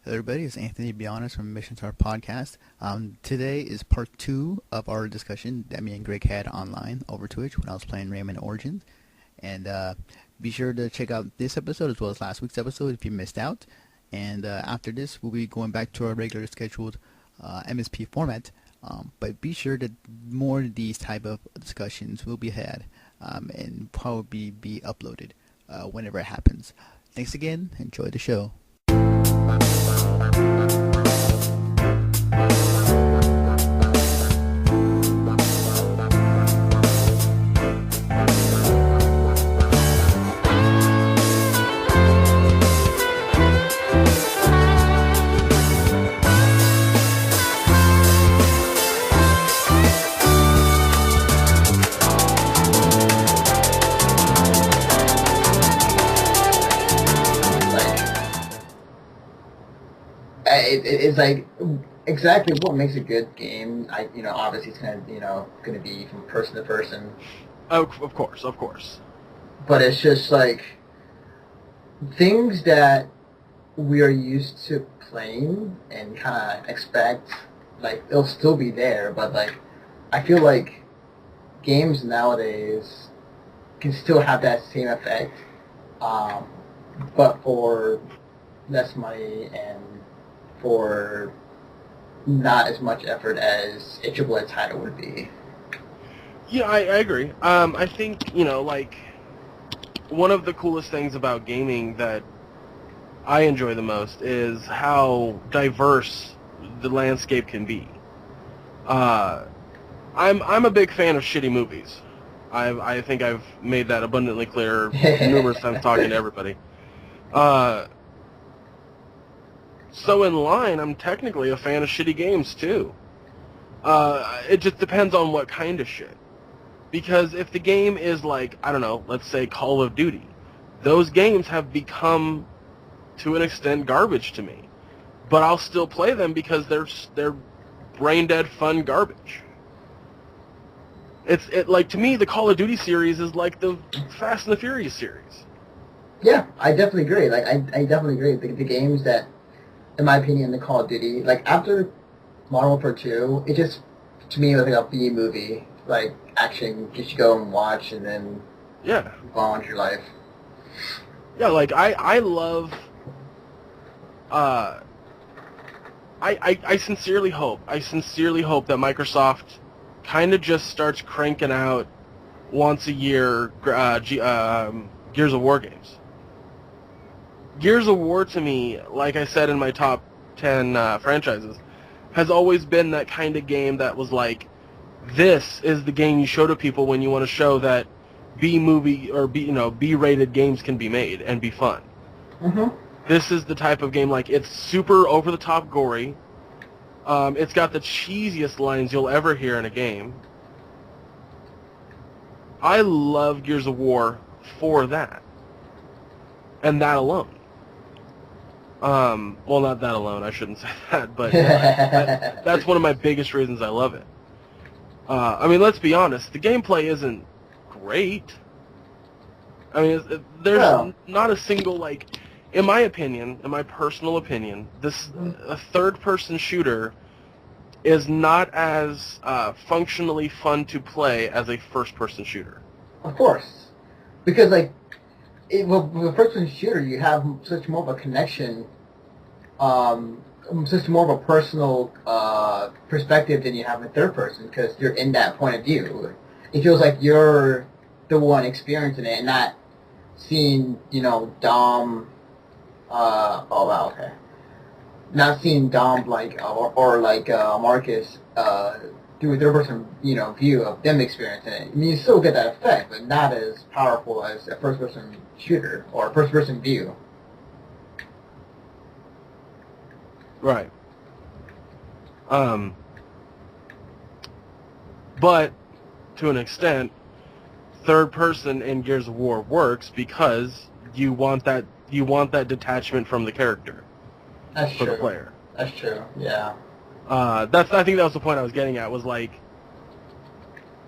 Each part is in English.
Hello, everybody. It's Anthony Bionis from Mission Start Podcast. Today is part two of our discussion that me and Greg had online over Twitch when I was playing Rayman Origins. And be sure to check out this episode as well as last week's episode if you missed out. And after this, we'll be going back to our regular scheduled MSP format. But be sure that more of these type of discussions will be had and probably be uploaded whenever it happens. Thanks again. Enjoy the show. It's like exactly what makes a good game. Obviously it's gonna be from person to person. Oh, of course. But it's just like things that we are used to playing and kind of expect, like they'll still be there. But like, I feel like games nowadays can still have that same effect, but for less money and for not as much effort as a AAA title would be. Yeah, I agree. I think, like, one of the coolest things about gaming that I enjoy the most is how diverse the landscape can be. I'm a big fan of shitty movies. I think I've made that abundantly clear numerous times talking to everybody. So in line, I'm technically a fan of shitty games, too. It just depends on what kind of shit. Because if the game is like, I don't know, let's say Call of Duty, those games have become, to an extent, garbage to me. But I'll still play them because they're brain-dead fun garbage. To me, the Call of Duty series is like the Fast and the Furious series. Yeah, I definitely agree. Like, I definitely agree. The games that, in my opinion, the Call of Duty, like, after Modern Warfare 2, it just, to me, was like a B movie, like, action, just go and watch, and then move on with your life. Yeah, like, I love, I sincerely hope that Microsoft kind of just starts cranking out once a year Gears of War games. Gears of War, to me, like I said in my top 10 franchises, has always been that kind of game that was like, this is the game you show to people when you want to show that B-movie or B-rated games can be made and be fun. Mm-hmm. This is the type of game, like, it's super over-the-top gory. It's got the cheesiest lines you'll ever hear in a game. I love Gears of War for that. And that alone. Well, not that alone, I shouldn't say that, but that's one of my biggest reasons I love it. I mean, let's be honest, the gameplay isn't great. I mean, there's not a single, like, in my personal opinion, a third-person shooter is not as functionally fun to play as a first-person shooter. Of course. Because, like, with a first-person shooter, you have such more of a connection, such more of a personal perspective than you have in third person, because you're in that point of view. It feels like you're the one experiencing it and not seeing, Dom, not seeing Dom, like, or Marcus, through a third-person, view of them experiencing it. I mean, you still get that effect, but not as powerful as a first-person shooter or a first-person view. Right. But to an extent, third-person in Gears of War works because you want that detachment from the character. That's for true. the player. That's true. Yeah. I think that was the point I was getting at, was like,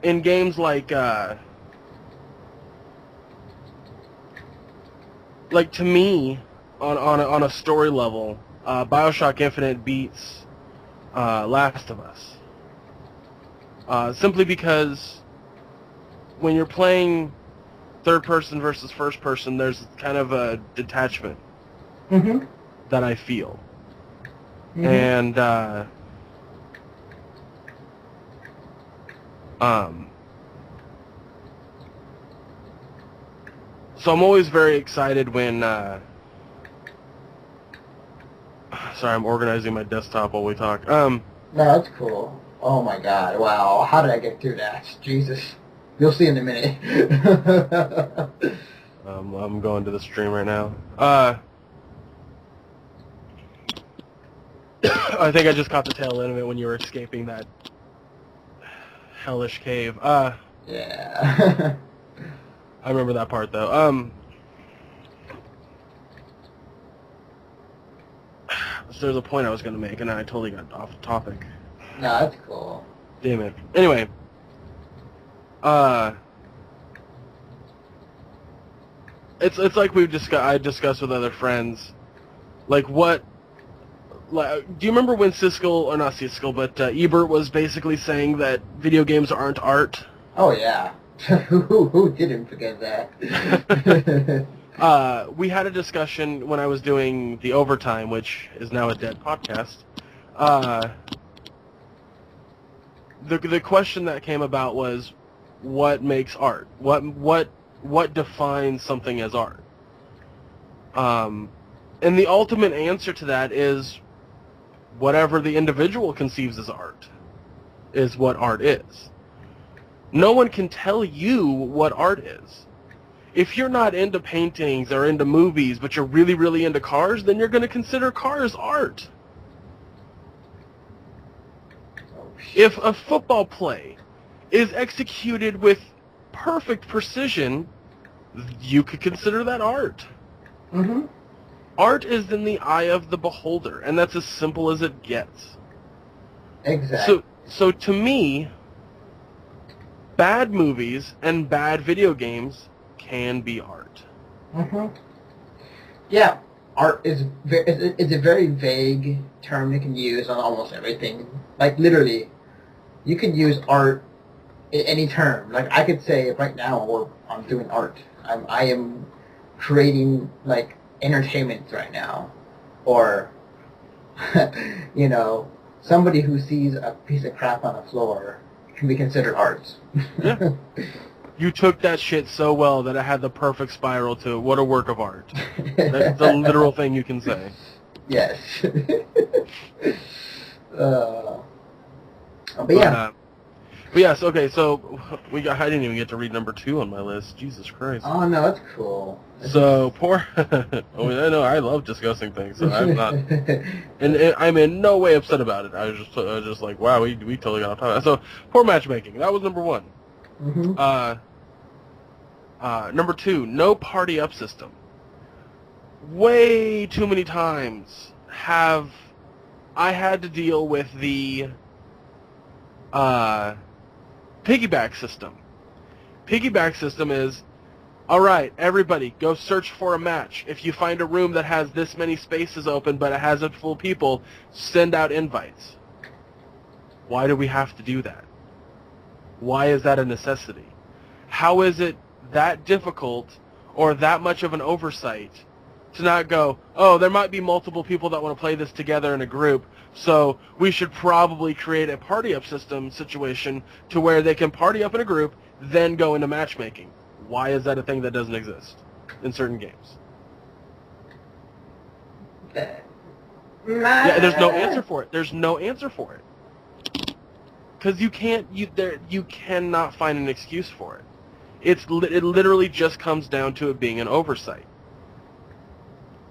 in games like to me, on a story level, Bioshock Infinite beats Last of Us. Simply because when you're playing third person versus first person, there's kind of a detachment that I feel. And so I'm always very excited when sorry, I'm organizing my desktop while we talk. No, that's cool. Oh my god, wow. How did I get through that? Jesus. You'll see in a minute. I'm going to the stream right now. I think I just caught the tail end of it when you were escaping that hellish cave. Yeah. I remember that part, though. So there's a point I was going to make, and then I totally got off topic. No, that's cool. Damn it. Anyway. It's like I discussed with other friends, like what, like, do you remember when Ebert was basically saying that video games aren't art? Oh yeah, who didn't forget that? We had a discussion when I was doing the Overtime, which is now a dead podcast. The question that came about was, what makes art? What defines something as art? And the ultimate answer to that is whatever the individual conceives as art is what art is. No one can tell you what art is. If you're not into paintings or into movies, but you're really, really into cars, then you're going to consider cars art. If a football play is executed with perfect precision, you could consider that art. Art is in the eye of the beholder, and that's as simple as it gets. Exactly. So to me, bad movies and bad video games can be art. Yeah, art is it's a very vague term you can use on almost everything. Like literally, you can use art in any term. Like I could say right now, I'm doing art. I am creating like entertainment right now, or you know, somebody who sees a piece of crap on the floor can be considered art. Yeah. You took that shit so well that it had the perfect spiral to it. What a work of art. That's the literal thing you can say. Yes. But yeah. But yes, okay, so I didn't even get to read number 2 on my list. Jesus Christ. Oh, no, that's cool. So, oh, I know, I love discussing things, so I'm not, and I'm in no way upset about it. I was just like, wow, we totally got off topic. So, poor matchmaking, that was number 1. Number 2, no party up system. Way too many times have I had to deal with the piggyback system. Piggyback system is, alright, everybody, go search for a match. If you find a room that has this many spaces open but it has it full people, send out invites. Why do we have to do that? Why is that a necessity? How is it that difficult or that much of an oversight to not go, oh, there might be multiple people that want to play this together in a group, so we should probably create a party up system situation to where they can party up in a group, then go into matchmaking. Why is that a thing that doesn't exist in certain games? Yeah, there's no answer for it. There's no answer for it. Because you cannot find an excuse for it. It literally just comes down to it being an oversight.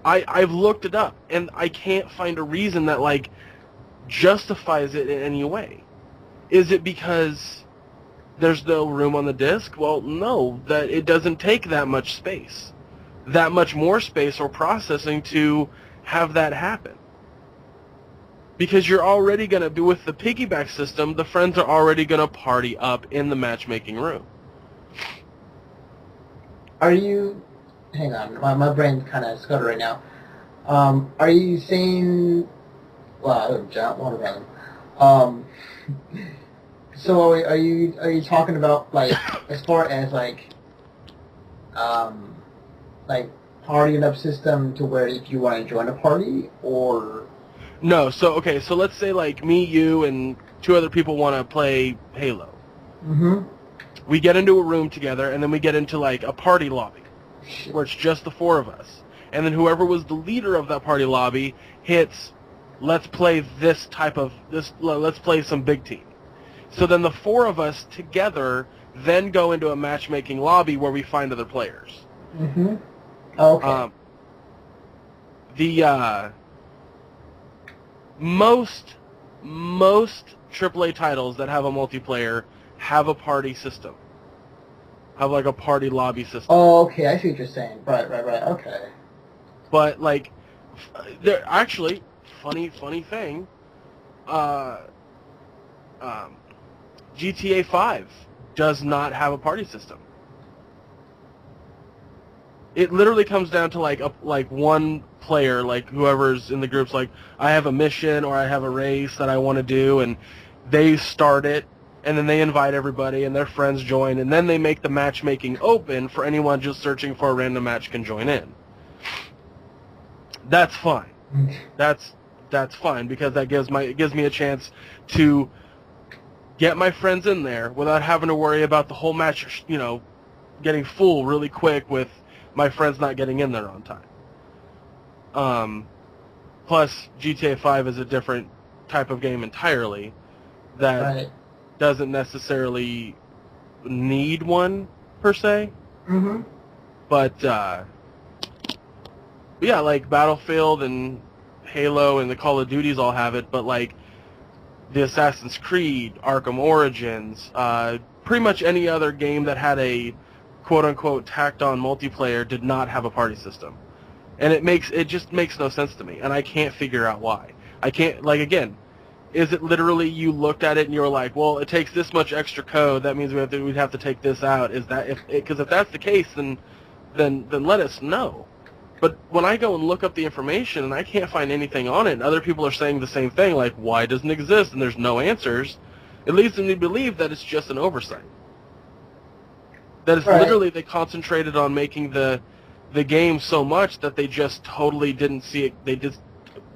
I've looked it up, and I can't find a reason that, like, justifies it in any way. Is it because there's no room on the disk? Well, no, that it doesn't take that much space. That much more space or processing to have that happen. Because you're already going to be, with the piggyback system, the friends are already going to party up in the matchmaking room. Are you... Hang on, my brain's kind of scattered right now. Are you saying? Well, John, what about him? So are you talking about like as far as um, like partying up system to where if you want to join a party or? No, so okay, so let's say like me, you, and two other people want to play Halo. Mm-hmm. We get into a room together, and then we get into like a party lobby where it's just the four of us. And then whoever was the leader of that party lobby hits, let's play let's play some big team. So then the four of us together then go into a matchmaking lobby where we find other players. Mm-hmm. Okay. The most AAA titles that have a multiplayer have a party system. Have like a party lobby system. Oh, okay. I see what you're saying. Right. Okay. But like, there actually funny thing. GTA 5 does not have a party system. It literally comes down to like one player, like whoever's in the group's like, I have a mission or I have a race that I want to do, and they start it, and then they invite everybody, and their friends join, and then they make the matchmaking open for anyone just searching for a random match can join in. That's fine. That's fine because it gives me a chance to get my friends in there without having to worry about the whole match, getting full really quick with my friends not getting in there on time. Plus, GTA 5 is a different type of game entirely that doesn't necessarily need one, per se. Mm-hmm. But, yeah, like Battlefield and Halo and the Call of Duties all have it, but, like, the Assassin's Creed, Arkham Origins, pretty much any other game that had a quote-unquote tacked-on multiplayer did not have a party system. And it just makes no sense to me, and I can't figure out why. I can't, like, again, is it literally you looked at it and you were like, well, it takes this much extra code, that means we'd have to take this out. Is that, because if that's the case, then let us know. But when I go and look up the information and I can't find anything on it, and other people are saying the same thing, like, why it doesn't exist, and there's no answers, it leads me to believe that it's just an oversight. That it's literally they concentrated on making the game so much that they just totally didn't see it. They just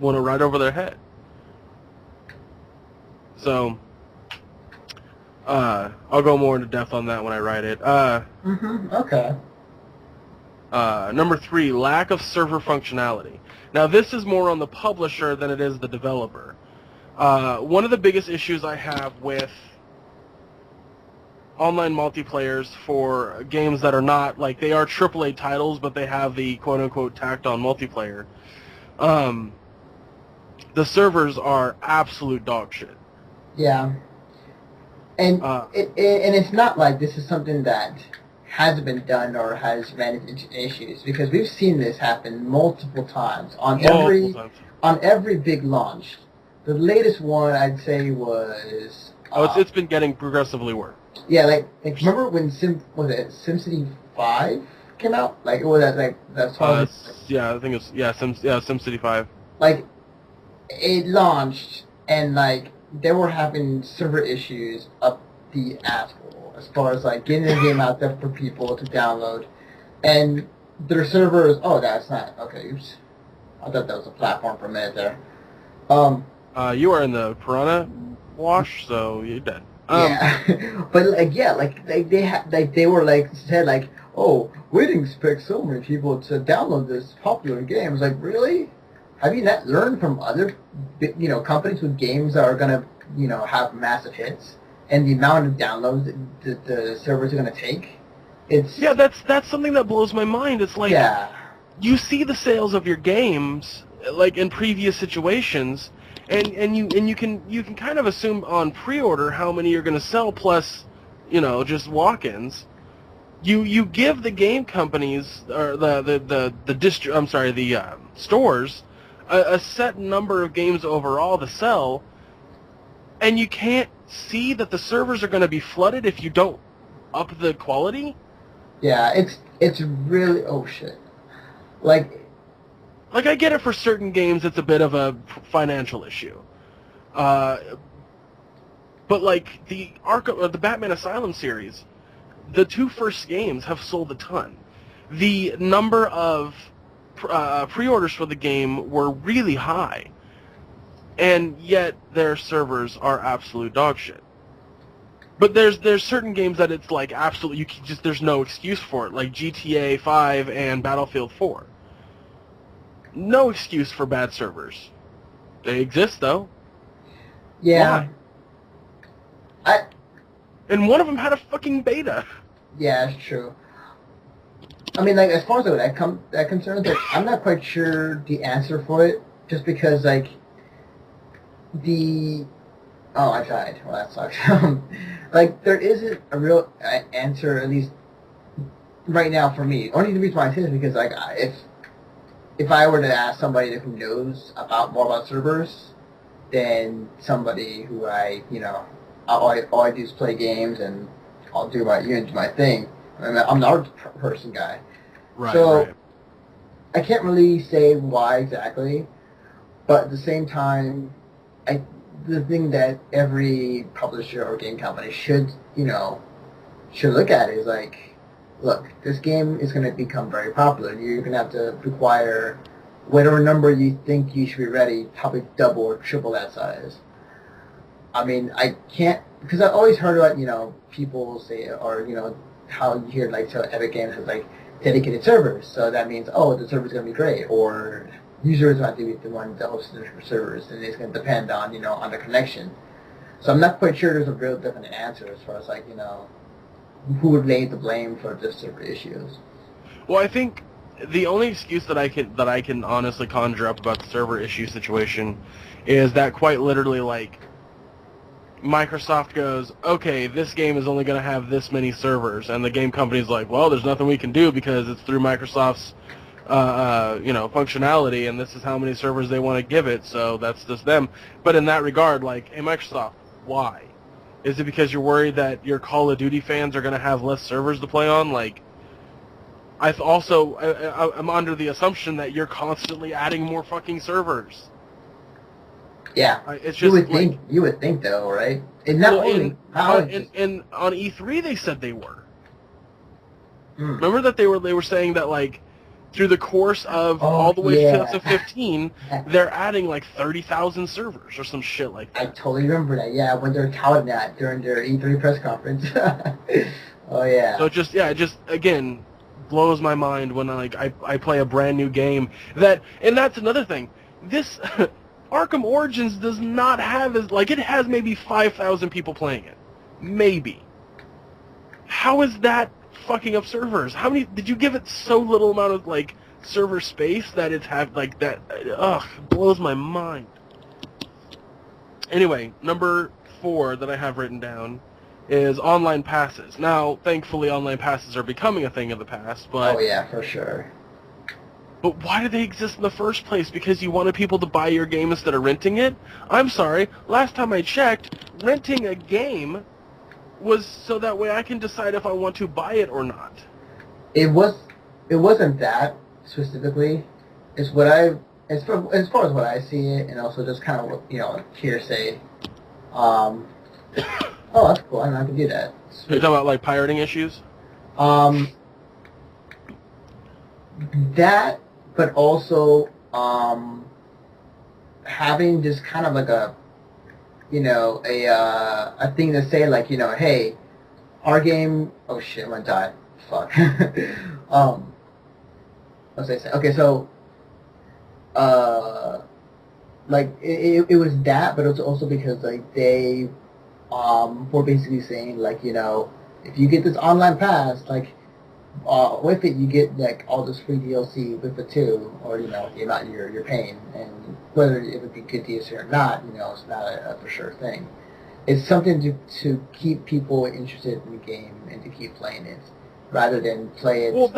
went right over their head. So, I'll go more into depth on that when I write it. Okay. Number 3, lack of server functionality. Now, this is more on the publisher than it is the developer. One of the biggest issues I have with online multiplayers for games that are not, like, they are AAA titles, but they have the quote-unquote tacked-on multiplayer. The servers are absolute dog shit. Yeah. And it's not like this is something that hasn't been done or has ran into issues, because we've seen this happen multiple times on every big launch. The latest one I'd say was it's been getting progressively worse. Yeah, like remember when SimCity 5 came out? Like it was that's yeah, I think it's SimCity 5. Like it launched and like they were having server issues up the asshole as far as like getting the game out there for people to download, and their servers. Oh, that's not okay. Oops, I thought that was a platform for a minute there. You are in the Piranha wash, so you're dead. Yeah, but they were like said like, oh, we didn't expect so many people to download this popular game. I was like, really? Have you not learned from other, companies with games that are gonna, have massive hits, and the amount of downloads that the servers are gonna take? That's something that blows my mind. It's like, you see the sales of your games like in previous situations. And you can kind of assume on pre-order how many you're going to sell, plus, just walk-ins. You give the game companies or the stores a set number of games overall to sell, and you can't see that the servers are going to be flooded if you don't up the quality. Yeah, it's really shit. Like Like, I get it for certain games, it's a bit of a financial issue. But, like, the Batman Asylum series, the 2 first games have sold a ton. The number of pre-orders for the game were really high, and yet their servers are absolute dog shit. But there's certain games that it's like absolutely there's no excuse for it, like GTA 5 and Battlefield 4. No excuse for bad servers. They exist though. Yeah. Why? And one of them had a fucking beta. Yeah, it's true. I mean, like, as far as that concerns, like, I'm not quite sure the answer for it, just because, like, oh, I tried. Well, that sucks. Like, there isn't a real answer, at least right now for me. Only the reason why I say this is because, like, if I were to ask somebody who knows more about servers than somebody who all I do is play games and I'll do my thing. I'm an art person guy. Right, so right. I can't really say why exactly, but at the same time, the thing that every publisher or game company should look at is like, look, this game is going to become very popular. You're going to have to require whatever number you think you should be ready, probably double or triple that size. I mean, I can't, because I've always heard about, people say, or, how you hear, like, so Epic Games has, like, dedicated servers. So that means, the server's going to be great, or users have to be the ones that host the servers, and it's going to depend on, on the connection. So I'm not quite sure there's a real definite answer as far as, like, who would lay the blame for the server issues. Well, I think the only excuse that I can honestly conjure up about the server issue situation is that quite literally, like, Microsoft goes, okay, this game is only going to have this many servers, and the game company's like, well, there's nothing we can do because it's through Microsoft's, functionality, and this is how many servers they want to give it, so that's just them. But in that regard, like, hey, Microsoft, why? Is it because you're worried that your Call of Duty fans are going to have less servers to play on? Like, I'm under the assumption that you're constantly adding more fucking servers. Yeah, it's just you would think though, right? And not only and on E3 they said they were. Remember that they were saying that, like, through the course of all the way to 2015, they're adding like 30,000 servers or some shit like that. I totally remember that. Yeah, when they're touting that during their E3 press conference. Oh yeah. So it just again blows my mind when I play a brand new game and that's another thing. This Arkham Origins does not have it has maybe 5,000 people playing it. Maybe. How is that fucking up servers? How many did you give it so little amount of, like, server space that it's have like that? Blows my mind. Anyway, number 4 that I have written down is online passes. Now, thankfully, online passes are becoming a thing of the past, but... Oh yeah, for sure. But why do they exist in the first place? Because you wanted people to buy your game instead of renting it? I'm sorry, last time I checked, renting a game was so that way I can decide if I want to buy it or not. It wasn't that specifically. It's what as far as what I see it, and also just kind of hearsay. Oh, that's cool. I don't have to do that. You're talking about, like, pirating issues? That, but also having just kind of like a thing to say, like, hey, our game. Oh shit, I'm gonna die. Fuck. What's I say? Okay, so like it was that, but it was also because, like, they were basically saying, like, if you get this online pass, like, with it you get, like, all this free DLC with it too, or the amount you're paying, and whether it would be good DLC or not, it's not a for sure thing. It's something to keep people interested in the game and to keep playing it, rather than play it. Well,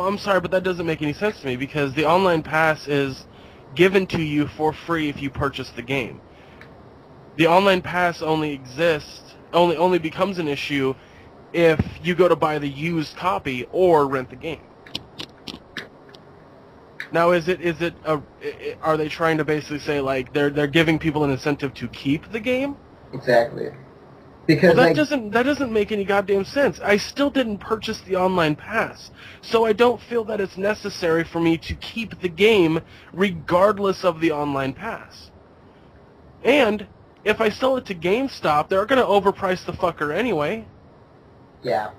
I'm sorry, but that doesn't make any sense to me, because the online pass is given to you for free if you purchase the game. The online pass only becomes an issue if you go to buy the used copy or rent the game. Now, are they trying to basically say, like, they're giving people an incentive to keep the game? Exactly. Because Well, that doesn't make any goddamn sense. I still didn't purchase the online pass, so I don't feel that it's necessary for me to keep the game regardless of the online pass. And if I sell it to GameStop, they're going to overprice the fucker anyway. Yeah.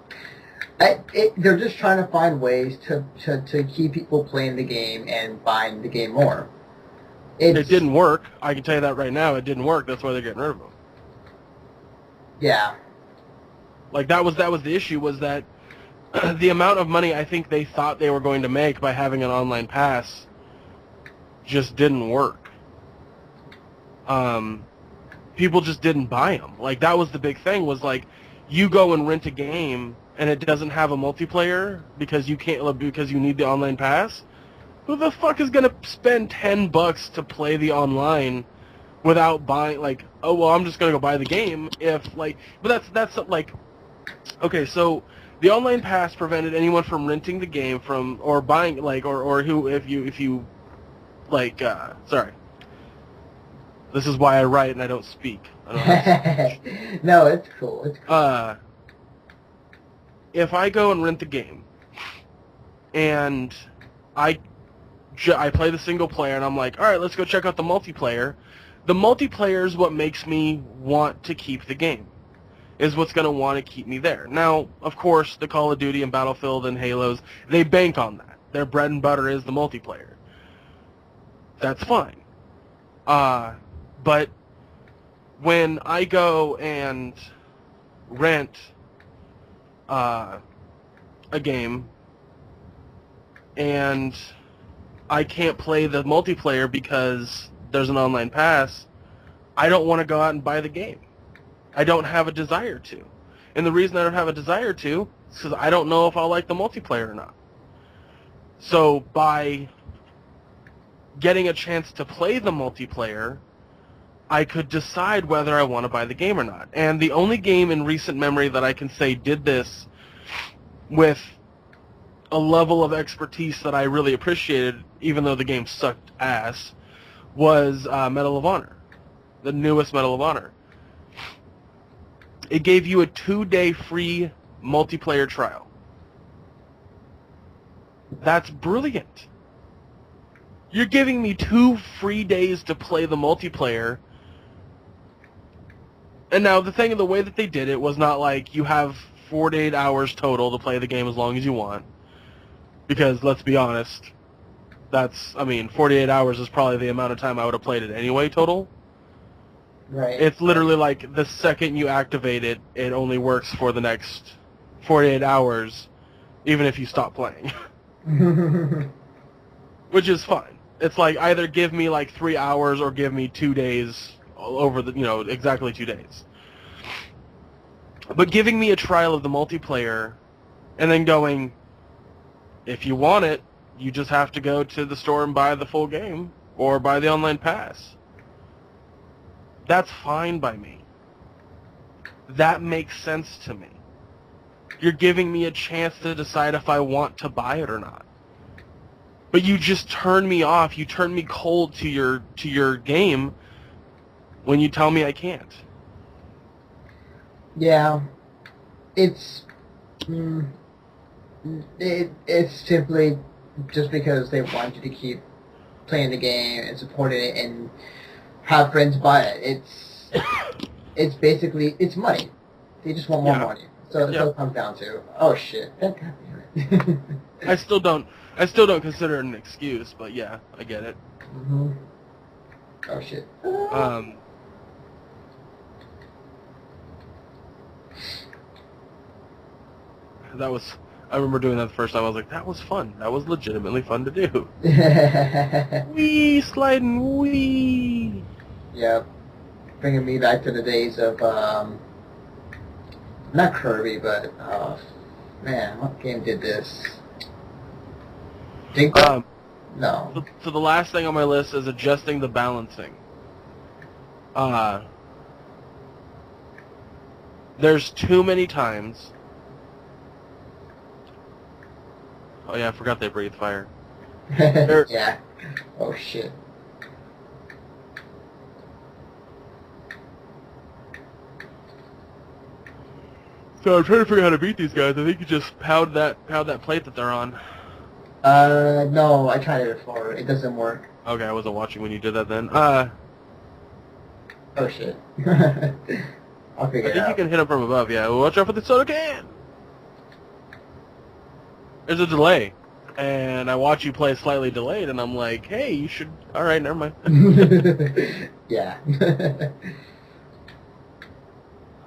They're just trying to find ways to keep people playing the game and buying the game more. It didn't work. I can tell you that right now. It didn't work. That's why they're getting rid of them. Yeah. Like, that was the issue, was that the amount of money I think they thought they were going to make by having an online pass just didn't work. People just didn't buy them. Like, that was the big thing, was like, you go and rent a game and it doesn't have a multiplayer because you need the online pass. Who the fuck is gonna spend $10 to play the online without buying, like, oh, well, I'm just going to go buy the game if, like, but that's like, okay, so the online pass prevented anyone from renting the game from, or buying, like, or who, if you, like, sorry. This is why I write and I don't speak. I don't have No, it's cool. It's cool. If I go and rent the game, and I play the single player, and I'm like, all right, let's go check out the multiplayer. The multiplayer is what makes me want to keep the game, is what's going to want to keep me there. Now, of course, the Call of Duty and Battlefield and Halos, they bank on that. Their bread and butter is the multiplayer. That's fine. But when I go and rent a game and I can't play the multiplayer because there's an online pass, I don't want to go out and buy the game. I don't have a desire to. And the reason I don't have a desire to is because I don't know if I'll like the multiplayer or not. So by getting a chance to play the multiplayer, I could decide whether I want to buy the game or not. And the only game in recent memory that I can say did this with a level of expertise that I really appreciated, even though the game sucked ass, was Medal of Honor, the newest Medal of Honor. It gave you a 2-day free multiplayer trial. That's brilliant. You're giving me 2 free days to play the multiplayer. And now the way that they did it was not like you have 48 hours total to play the game as long as you want. Because, let's be honest, 48 hours is probably the amount of time I would have played it anyway total. Right. It's literally like the second you activate it, it only works for the next 48 hours, even if you stop playing. Which is fine. It's like either give me like 3 hours or give me 2 days over exactly 2 days. But giving me a trial of the multiplayer and then going, if you want it, you just have to go to the store and buy the full game or buy the online pass. That's fine by me. That makes sense to me. You're giving me a chance to decide if I want to buy it or not. But you just turn me off. You turn me cold to your game when you tell me I can't. Yeah, it's simply just because they want you to keep playing the game and supporting it and have friends buy it. It's basically, it's money. They just want more money. So it comes down to, oh shit, God damn it. I still don't consider it an excuse, but yeah, I get it. Mm-hmm. Oh shit. I remember doing that the first time. I was like, that was fun. That was legitimately fun to do. Wee, sliding, wee. Yep. Bringing me back to the days of, not Kirby, but, man, what game did this? Dinko? No. So the last thing on my list is adjusting the balancing. There's too many times. Oh yeah, I forgot they breathe fire. Yeah. Oh shit. So I'm trying to figure out how to beat these guys. I think you just pound that plate that they're on. No, I tried it before. It doesn't work. Okay, I wasn't watching when you did that then. Oh shit. I'll figure it out. I think you can hit them from above, yeah. Watch out for the soda can! There's a delay. And I watch you play slightly delayed, and I'm like, hey, you should... Alright, never mind. Yeah.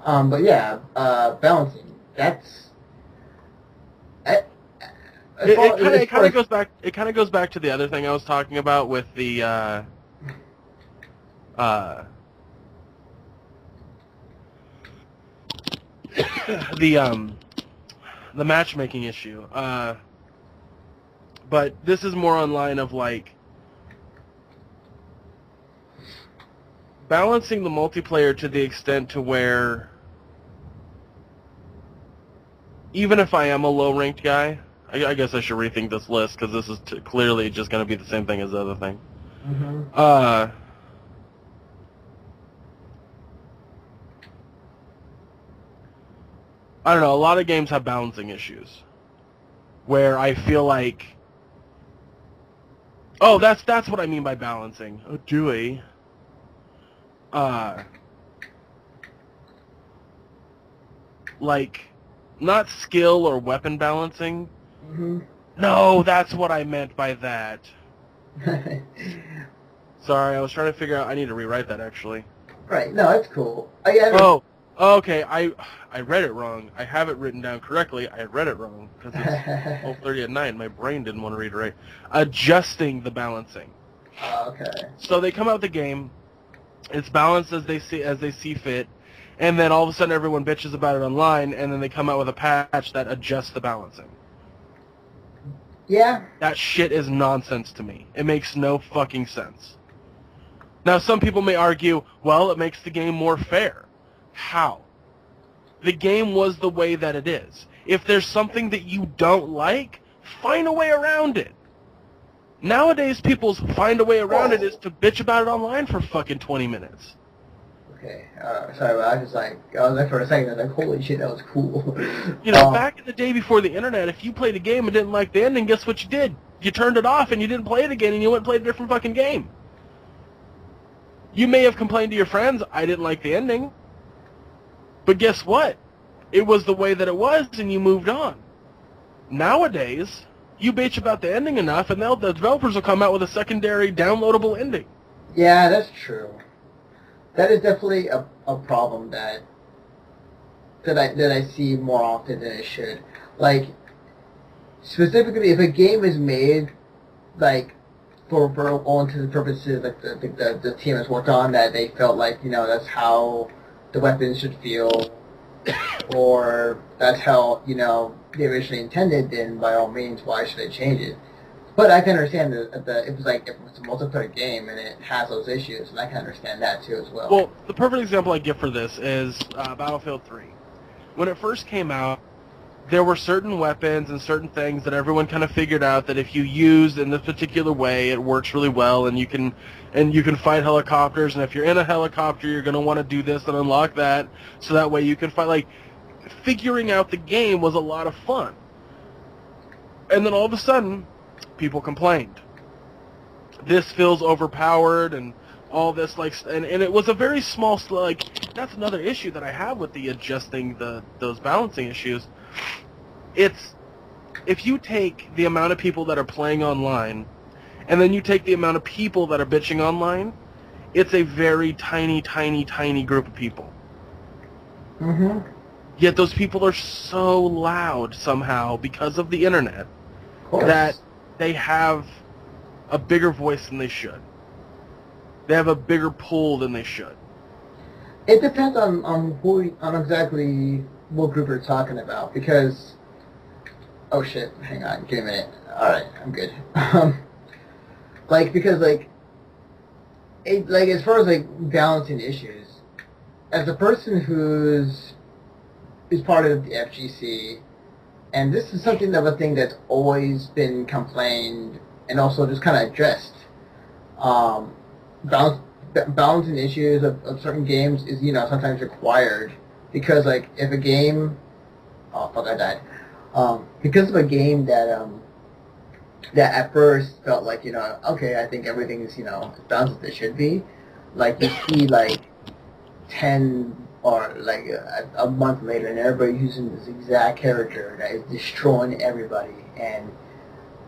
But yeah, balancing. That's... It kind of goes back. It kind of goes back to the other thing I was talking about with the the matchmaking issue. But this is more on line of like balancing the multiplayer to the extent to where even if I am a low-ranked guy. I guess I should rethink this list because this is clearly just going to be the same thing as the other thing. Mm-hmm. I don't know. A lot of games have balancing issues where I feel like, oh, that's what I mean by balancing. Oh, Dewey. Like, not skill or weapon balancing. Mm-hmm. No, that's what I meant by that. Sorry, I was trying to figure out. I need to rewrite that actually. Right. No, it's cool. Oh, okay. I read it wrong. I have it written down correctly. I read it wrong because it's 12:30 at night. My brain didn't want to read it right. Adjusting the balancing. Okay. So they come out with the game. It's balanced as they see fit, and then all of a sudden everyone bitches about it online, and then they come out with a patch that adjusts the balancing. Yeah. That shit is nonsense to me. It makes no fucking sense. Now, some people may argue, well, it makes the game more fair. How? The game was the way that it is. If there's something that you don't like, find a way around it. Nowadays, people's find a way around it is to bitch about it online for fucking 20 minutes. Okay, sorry, but I was like for a second, I was like, holy shit, that was cool. You know, back in the day before the internet, if you played a game and didn't like the ending, guess what you did? You turned it off and you didn't play it again and you went and played a different fucking game. You may have complained to your friends, I didn't like the ending. But guess what? It was the way that it was and you moved on. Nowadays, you bitch about the ending enough and the developers will come out with a secondary downloadable ending. Yeah, that's true. That is definitely a problem that I see more often than it should. Like, specifically, if a game is made, like, for all intents and purposes, like the team has worked on, that they felt like, you know, that's how the weapons should feel, or that's how, you know, they originally intended, then by all means, why should they change it? But I can understand if it's a multiplayer game and it has those issues, and I can understand that too as well. Well, the perfect example I give for this is Battlefield 3. When it first came out, there were certain weapons and certain things that everyone kind of figured out that if you use in this particular way, it works really well, and you can fight helicopters, and if you're in a helicopter, you're going to want to do this and unlock that, so that way you can fight. Like, figuring out the game was a lot of fun. And then all of a sudden, people complained. This feels overpowered and all this, like, and it was a very small, like, that's another issue that I have with the adjusting those balancing issues. It's, if you take the amount of people that are playing online and then you take the amount of people that are bitching online, it's a very tiny, tiny, tiny group of people. Mm-hmm. Yet those people are so loud somehow because of the internet that they have a bigger voice than they should. They have a bigger pull than they should. It depends on exactly what group you're talking about, because... Oh shit, hang on, give me a minute. Alright, I'm good. Because as far as, like, balancing issues, as a person who's part of the FGC, and this is something of a thing that's always been complained and also just kind of addressed. Balancing issues of certain games is, sometimes required because, like, if a game, oh fuck, I died. Because of a game that at first felt like, okay, I think everything is, as balanced as it should be. Like, you see, like, 10 or, like, a month later, and everybody's using this exact character that is destroying everybody, and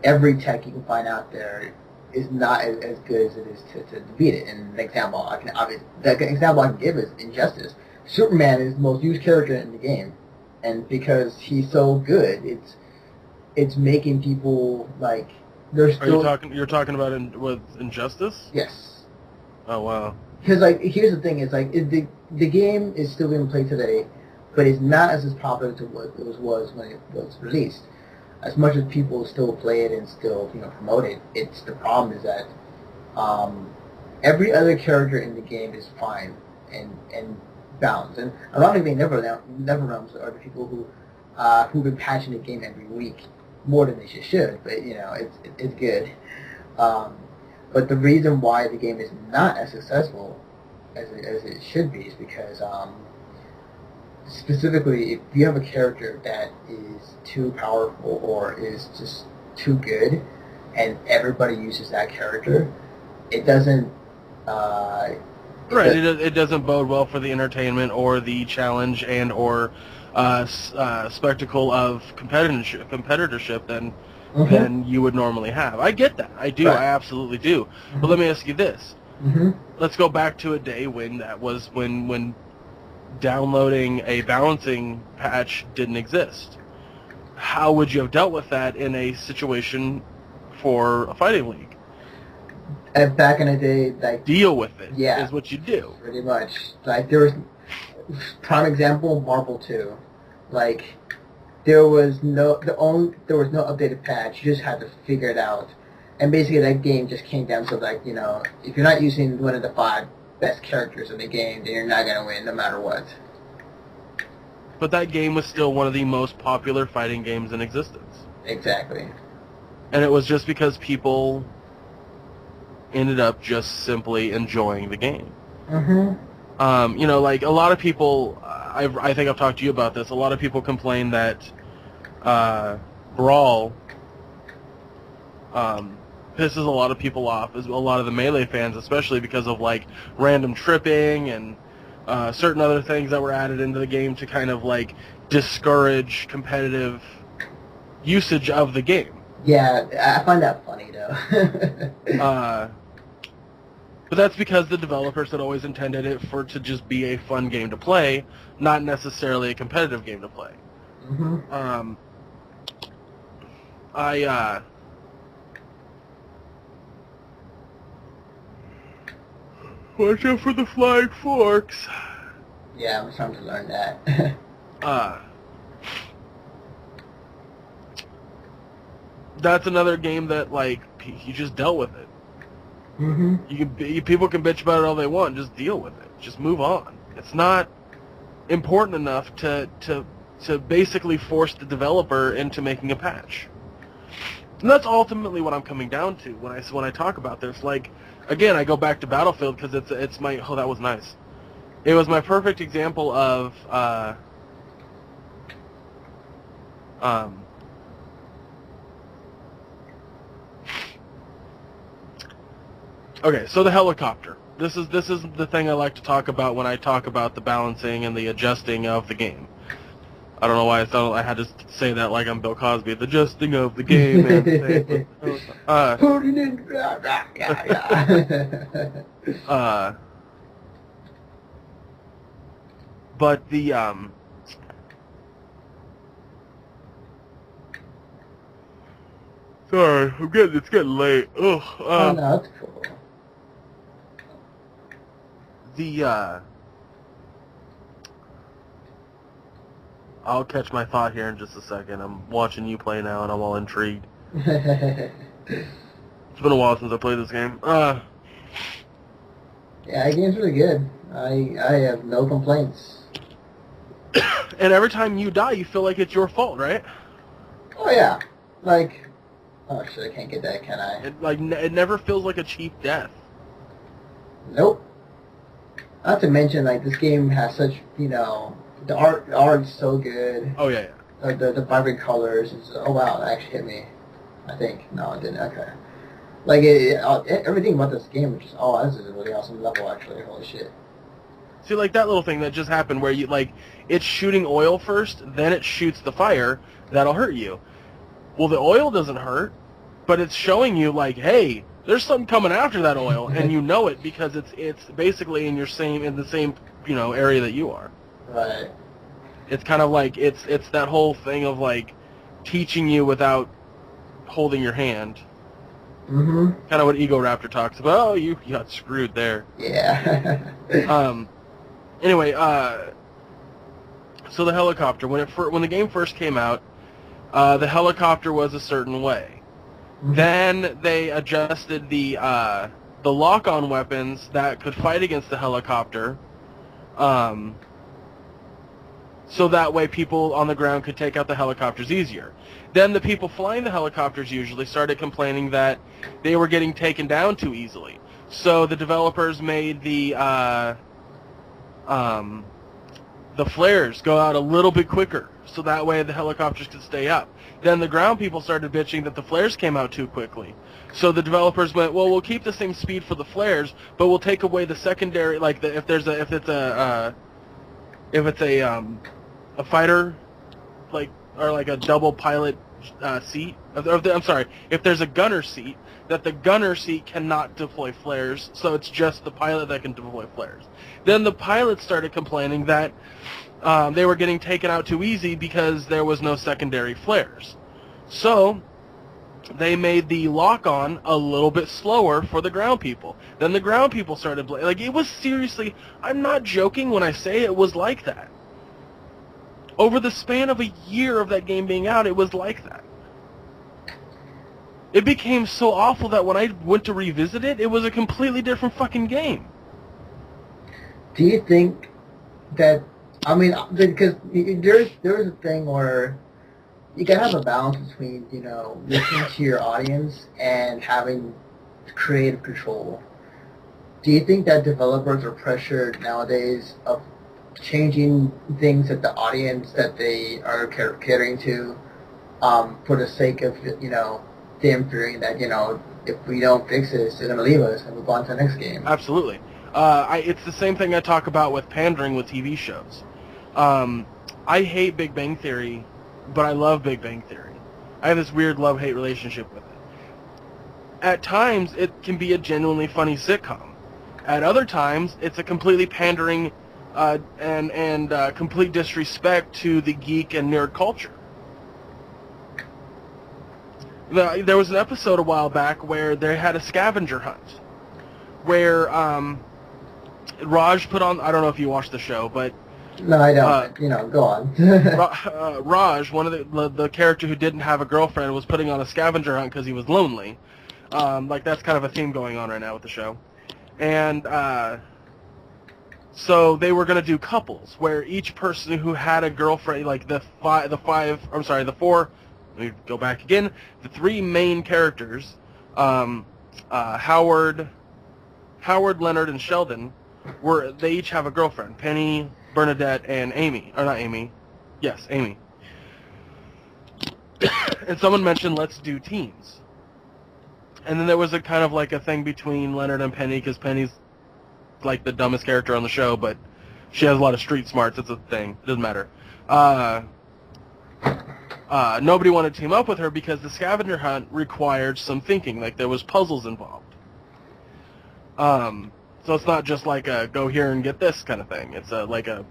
every tech you can find out there is not as good as it is to beat it. And the example I can give is Injustice. Superman is the most used character in the game, and because he's so good, it's making people like they're still. You're talking about with Injustice? Yes. Oh wow. Because like here's the thing: it's like the game is still being played today, but it's not as popular as it was when it was released. As much as people still play it and still promote it, the problem is that every other character in the game is fine and balanced. And ironically, NetherRealms are the people who've been patching the game every week more than they should. But it's good. But the reason why the game is not as successful as it should be is because specifically, if you have a character that is too powerful or is just too good, and everybody uses that character, it doesn't. It doesn't bode well for the entertainment or the challenge and or spectacle of competitorship than you would normally have. I get that. I do. Right. I absolutely do. Mm-hmm. But let me ask you this. Mm-hmm. Let's go back to a day when downloading a balancing patch didn't exist. How would you have dealt with that in a situation for a fighting league? Back in the day, like deal with it. Yeah, is what you do. Pretty much. Like there was prime example, Marvel 2. Like there was no updated patch. You just had to figure it out. And basically that game just came down to like, if you're not using one of the 5 best characters in the game, then you're not going to win no matter what. But that game was still one of the most popular fighting games in existence. Exactly. And it was just because people ended up just simply enjoying the game. Mm-hmm. Like a lot of people, I think I've talked to you about this, a lot of people complain that Brawl pisses a lot of people off, a lot of the Melee fans, especially because of like random tripping and certain other things that were added into the game to kind of like discourage competitive usage of the game. Yeah, I find that funny though. But that's because the developers had always intended it to just be a fun game to play, not necessarily a competitive game to play. Mm-hmm. Watch out for the flying forks. Yeah, I'm trying to learn that. That's another game that, like, you just dealt with it. Mm-hmm. People can bitch about it all they want. Just deal with it. Just move on. It's not important enough to basically force the developer into making a patch. And that's ultimately what I'm coming down to when I talk about this. Like, again, I go back to Battlefield because it's my that was nice. It was my perfect example of okay, so the helicopter. This is the thing I like to talk about when I talk about the balancing and the adjusting of the game. I don't know why I thought I had to say that like I'm Bill Cosby. The adjusting of the game and but the sorry, it's getting late. Ugh. Oh no, that's cool. I'll catch my thought here in just a second. I'm watching you play now, and I'm all intrigued. Yeah, It's been a while since I played this game. the game's really good. I have no complaints. And every time you die, you feel like it's your fault, right? Oh yeah, like Oh shit, I can't get that, can I? It never feels like a cheap death. Nope. Not to mention, like, this game has such, the art's so good. Oh yeah. The vibrant colors. Oh wow, that actually hit me. I think. No, it didn't. Okay. Like, everything about this game is just, this is a really awesome level, actually. Holy shit. See, like that little thing that just happened where it's shooting oil first, then it shoots the fire, that'll hurt you. Well, the oil doesn't hurt, but it's showing you, like, hey, there's something coming after that oil, and you know it because it's basically in the same area that you are. Right. It's kind of like it's that whole thing of like teaching you without holding your hand. Mm-hmm. Kind of what Ego Raptor talks about. Oh, you got screwed there. Yeah. Anyway, so the helicopter when the game first came out, the helicopter was a certain way. Mm-hmm. Then they adjusted the lock-on weapons that could fight against the helicopter. So that way people on the ground could take out the helicopters easier. Then the people flying the helicopters usually started complaining that they were getting taken down too easily. So the developers made the flares go out a little bit quicker, so that way the helicopters could stay up. Then the ground people started bitching that the flares came out too quickly. So the developers went, well, we'll keep the same speed for the flares, but we'll take away the secondary, like if it's a fighter, or like a double pilot seat. If there's a gunner seat, that the gunner seat cannot deploy flares, so it's just the pilot that can deploy flares. Then the pilots started complaining that they were getting taken out too easy because there was no secondary flares. So they made the lock-on a little bit slower for the ground people. Then the ground people started it was seriously, I'm not joking when I say it was like that. Over the span of a year of that game being out, it was like that. It became so awful that when I went to revisit it, it was a completely different fucking game. Do you think that, because there's a thing where you gotta have a balance between, listening to your audience and having creative control. Do you think that developers are pressured nowadays of changing things at the audience that they are catering to, for the sake of, them fearing that, if we don't fix this, they're going to leave us and move on to the next game? Absolutely. It's the same thing I talk about with pandering with TV shows. I hate Big Bang Theory, but I love Big Bang Theory. I have this weird love-hate relationship with it. At times, it can be a genuinely funny sitcom. At other times, it's a completely pandering and complete disrespect to the geek and nerd culture. There was an episode a while back where they had a scavenger hunt, where Raj put on, I don't know if you watched the show, but... No, I don't. Go on. Raj, one of the character who didn't have a girlfriend, was putting on a scavenger hunt because he was lonely. That's kind of a theme going on right now with the show. And so they were going to do couples, where each person who had a girlfriend, like the four, let me go back again, the three main characters, Howard, Leonard, and Sheldon, they each have a girlfriend, Penny, Bernadette, and Amy. Or not Amy. Yes, Amy. And someone mentioned, let's do teams. And then there was a kind of like a thing between Leonard and Penny, because Penny's like the dumbest character on the show, but she has a lot of street smarts. It's a thing. It doesn't matter. Nobody wanted to team up with her because the scavenger hunt required some thinking. Like, there was puzzles involved. So it's not just like a go here and get this kind of thing. It's like a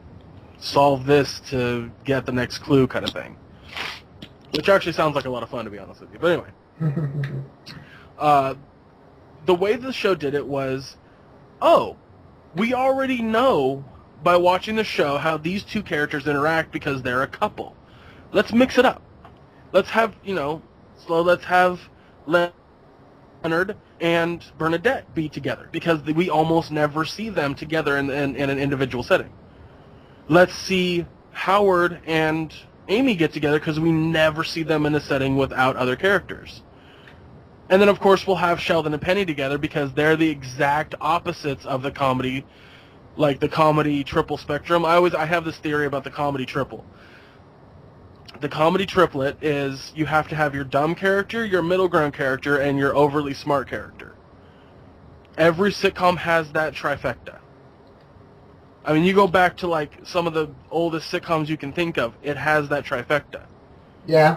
solve this to get the next clue kind of thing. Which actually sounds like a lot of fun, to be honest with you. But anyway. The way the show did it was, we already know by watching the show how these two characters interact because they're a couple. Let's mix it up. Let's have, let's have Leonard and Bernadette be together, because we almost never see them together in an individual setting. Let's see Howard and Amy get together, because we never see them in a setting without other characters. And then, of course, we'll have Sheldon and Penny together because they're the exact opposites of the comedy, like the comedy triple spectrum. I have this theory about the comedy triple. The comedy triplet is you have to have your dumb character, your middle ground character, and your overly smart character. Every sitcom has that trifecta. I mean, you go back to, like, some of the oldest sitcoms you can think of, it has that trifecta. Yeah,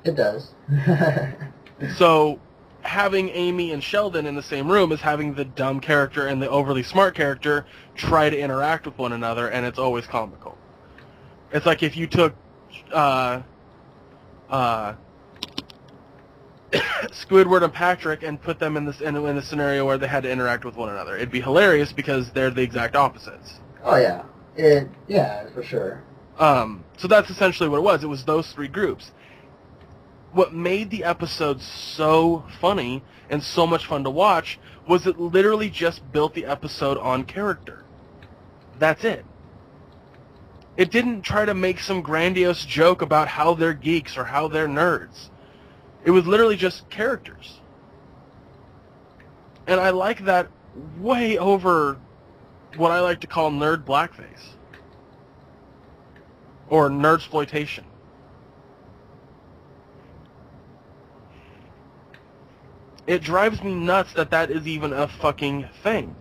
it does. So, having Amy and Sheldon in the same room is having the dumb character and the overly smart character try to interact with one another, and it's always comical. It's like if you took Squidward and Patrick and put them in a scenario where they had to interact with one another. It'd be hilarious because they're the exact opposites. Oh, yeah. Yeah, for sure. So that's essentially what it was. It was those three groups. What made the episode so funny and so much fun to watch was it literally just built the episode on character. That's it. It didn't try to make some grandiose joke about how they're geeks or how they're nerds. It was literally just characters. And I like that way over what I like to call nerd blackface. Or nerdsploitation. It drives me nuts that is even a fucking thing.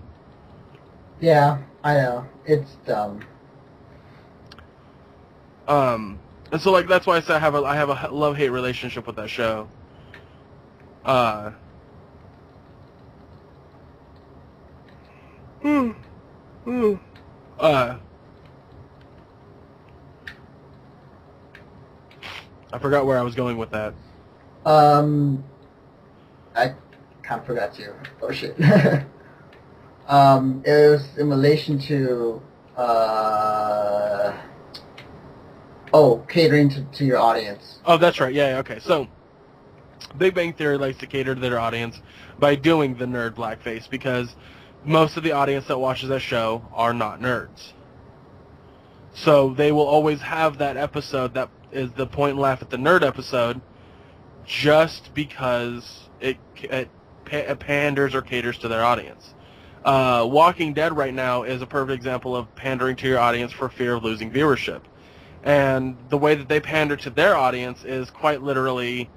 Yeah, I know. It's dumb. And so, like, that's why I say I have a love-hate relationship with that show. I forgot where I was going with that. I kind of forgot you. Oh, shit. It was in relation to, catering to your audience. Oh, that's right. Yeah, okay. So, Big Bang Theory likes to cater to their audience by doing the nerd blackface because most of the audience that watches that show are not nerds. So they will always have that episode that is the point and laugh at the nerd episode just because it panders or caters to their audience. Walking Dead right now is a perfect example of pandering to your audience for fear of losing viewership. And the way that they pander to their audience is quite literally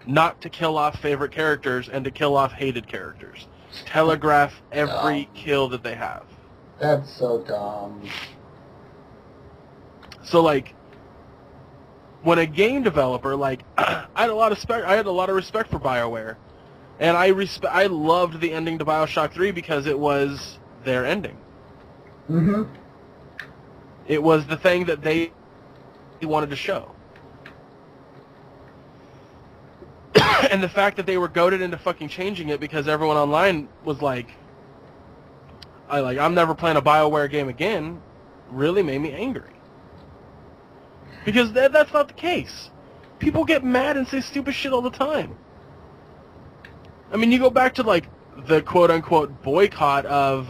not to kill off favorite characters and to kill off hated characters. Telegraph every kill that they have. That's so dumb. So, like, when a game developer, like, I had a lot of respect for BioWare, and I loved the ending to BioShock 3 because it was their ending. Mm-hmm. It was the thing that they wanted to show. And the fact that they were goaded into fucking changing it because everyone online was like, I'm never playing a BioWare game again, really made me angry. Because that's not the case. People get mad and say stupid shit all the time. I mean, you go back to, like, the quote-unquote boycott of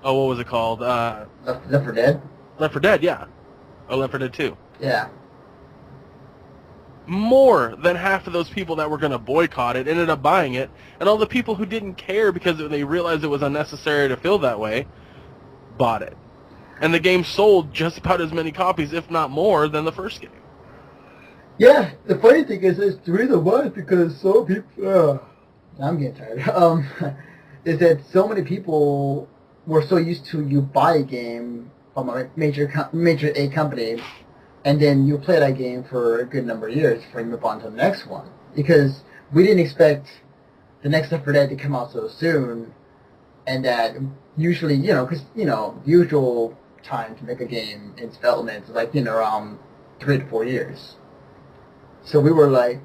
what was it called? Left 4 Dead? Left 4 Dead, yeah. Or Left 4 Dead 2. Yeah. More than half of those people that were going to boycott it ended up buying it, and all the people who didn't care because they realized it was unnecessary to feel that way, bought it. And the game sold just about as many copies, if not more, than the first game. Yeah, the funny thing is it's the reason why is because so people... I'm getting tired. Is that so many people were so used to you buy a game from a major A company, and then you play that game for a good number of years before you move on to the next one. Because we didn't expect the next Left 4 Dead to come out so soon, and that usually, because, the usual time to make a game in development is like, around 3 to 4 years. So we were like,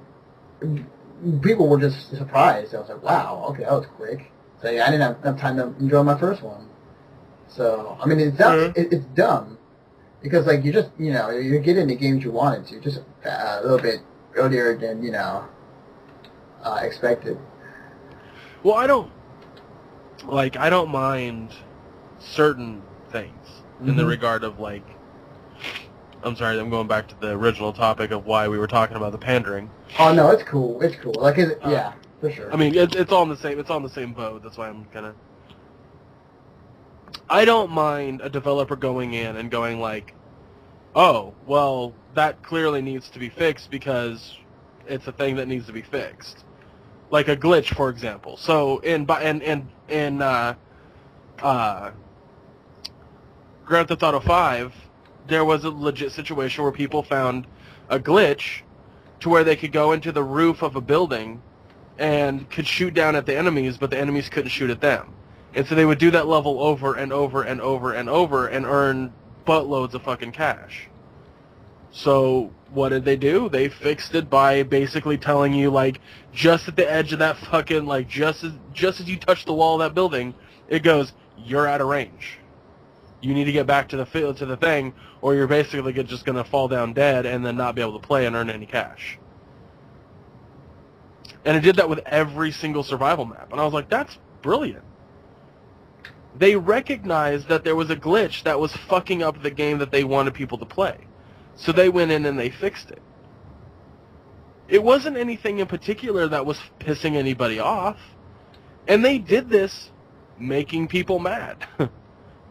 people were just surprised. I was like, wow, okay, that was quick. So yeah, I didn't have enough time to enjoy my first one. So, I mean, it's dumb. Because, like, you just, you're getting the games you wanted to, just a little bit earlier than, expected. Well, I don't mind certain things in the regard of, like, I'm sorry, I'm going back to the original topic of why we were talking about the pandering. Oh no, it's cool. It's cool. Like, yeah, for sure. I mean, it's all in the same. It's on the same boat. That's why I'm kind of. I don't mind a developer going in and going like, "Oh, well, that clearly needs to be fixed because it's a thing that needs to be fixed." Like a glitch, for example. So in Grand Theft Auto 5, there was a legit situation where people found a glitch to where they could go into the roof of a building and could shoot down at the enemies, but the enemies couldn't shoot at them. And so they would do that level over and over and over and over and earn buttloads of fucking cash. So what did they do? They fixed it by basically telling you, like, just at the edge of that fucking, like, just as you touch the wall of that building, it goes, you're out of range. You need to get back to the thing, or you're basically just going to fall down dead and then not be able to play and earn any cash. And it did that with every single survival map. And I was like, that's brilliant. They recognized that there was a glitch that was fucking up the game that they wanted people to play. So they went in and they fixed it. It wasn't anything in particular that was pissing anybody off. And they did this making people mad.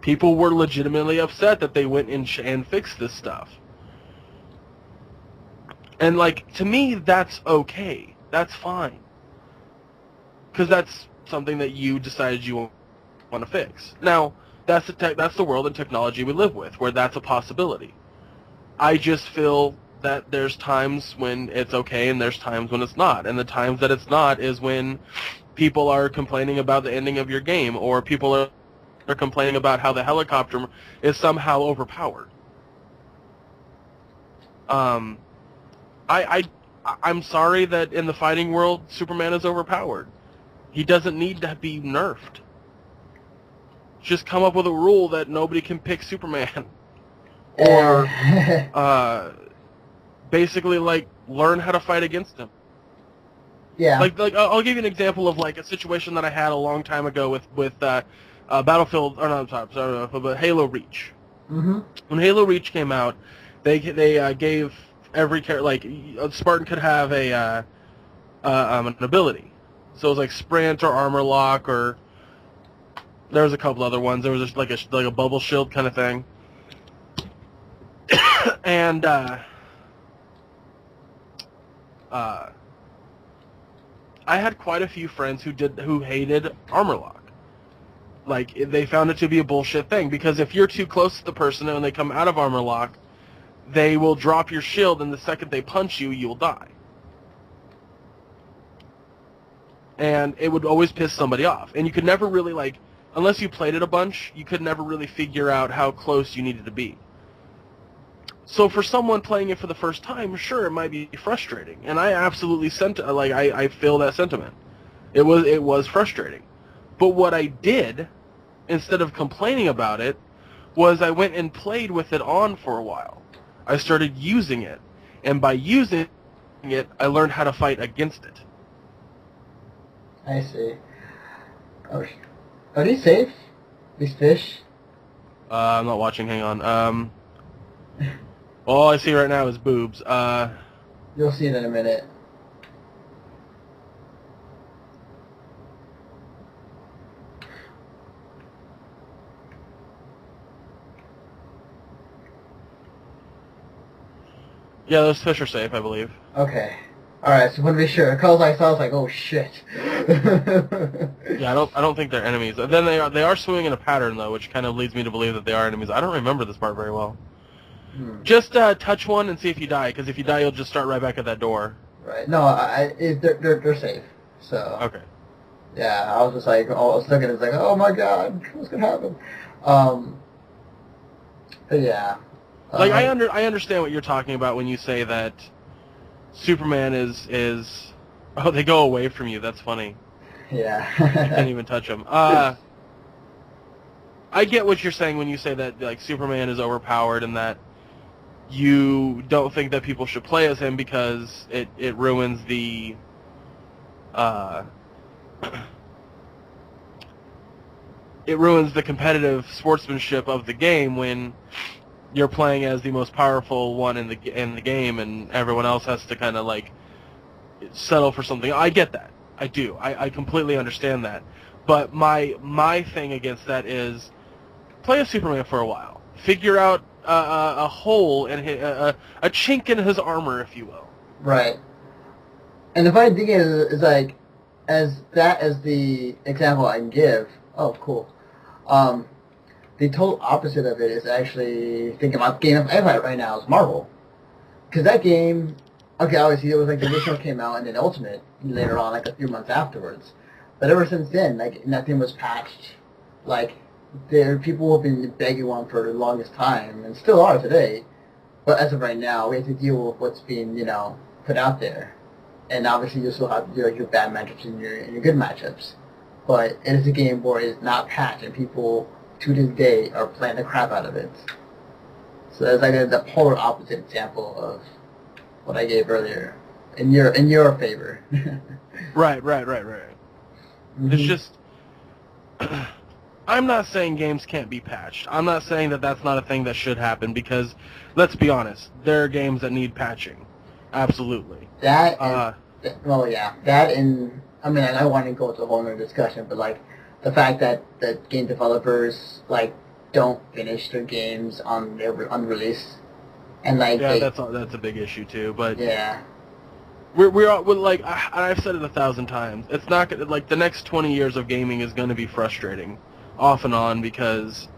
People were legitimately upset that they went in and fixed this stuff. And, like, to me, that's okay. That's fine. Because that's something that you decided you want to fix. Now, that's the world and technology we live with, where that's a possibility. I just feel that there's times when it's okay and there's times when it's not. And the times that it's not is when people are complaining about the ending of your game, or people are complaining about how the helicopter is somehow overpowered. I'm sorry that in the fighting world, Superman is overpowered. He doesn't need to be nerfed. Just come up with a rule that nobody can pick Superman. Or basically, like, learn how to fight against him. Yeah. Like I'll give you an example of, like, a situation that I had a long time ago with Battlefield, or no, I'm sorry, but Halo Reach. Mm-hmm. When Halo Reach came out, they gave every character, like, Spartan could have an ability. So it was like Sprint or Armor Lock, or there was a couple other ones. There was just like a bubble shield kind of thing. And I had quite a few friends who hated Armor Lock. Like, they found it to be a bullshit thing, because if you're too close to the person and they come out of Armor Lock, they will drop your shield, and the second they punch you, you'll die. And it would always piss somebody off. And you could never really, like, unless you played it a bunch, you could never really figure out how close you needed to be. So for someone playing it for the first time, sure, it might be frustrating. And I absolutely I feel that sentiment. It was frustrating. But what I did, instead of complaining about it, was I went and played with it on for a while. I started using it. And by using it, I learned how to fight against it. I see. Oh, are these safe? These fish? I'm not watching, hang on. All I see right now is boobs. You'll see it in a minute. Yeah, those fish are safe, I believe. Okay. Alright, so I want to be sure. Because I saw, I was like, oh shit. Yeah, I don't think they're enemies. Then they are swimming in a pattern, though, which kind of leads me to believe that they are enemies. I don't remember this part very well. Just touch one and see if you die, because if you die, you'll just start right back at that door. Right. No, they're safe. So. Okay. Yeah, I was just like, I was looking, it's like, oh my god, what's gonna happen? But yeah. Like, I understand what you're talking about when you say that Superman is oh, they go away from you. That's funny. Yeah. You can't even touch them. I get what you're saying when you say that, like, Superman is overpowered and that you don't think that people should play as him because it ruins the it ruins the competitive sportsmanship of the game when you're playing as the most powerful one in the game, and everyone else has to kind of like settle for something. I get that. I do. I completely understand that. But my thing against that is play as Superman for a while. Figure out a hole in a chink in his armor, if you will. Right. And the funny thing is like, as the example I can give. Oh, cool. The total opposite of it is actually thinking about the game of Empire right now is Marvel. Because that game, okay, obviously it was like the original came out and then Ultimate later on, like a few months afterwards. But ever since then, like nothing was patched. Like people have been begging one for the longest time and still are today. But as of right now, we have to deal with what's being, put out there. And obviously you still have your bad matchups and your good matchups. But it is a game where it's not patched and people to this day are playing the crap out of it. So that's like the polar opposite example of what I gave earlier in your favor. Right. Mm-hmm. It's just I'm not saying games can't be patched. I'm not saying that that's not a thing that should happen because let's be honest, there are games that need patching. Absolutely. That and, that and I mean I want to go into a whole other discussion, but like the fact that the game developers like don't finish their games on release, and like that's a big issue too. But yeah, we're like I've said it 1,000 times. It's not gonna, like the next 20 years of gaming is going to be frustrating, off and on, because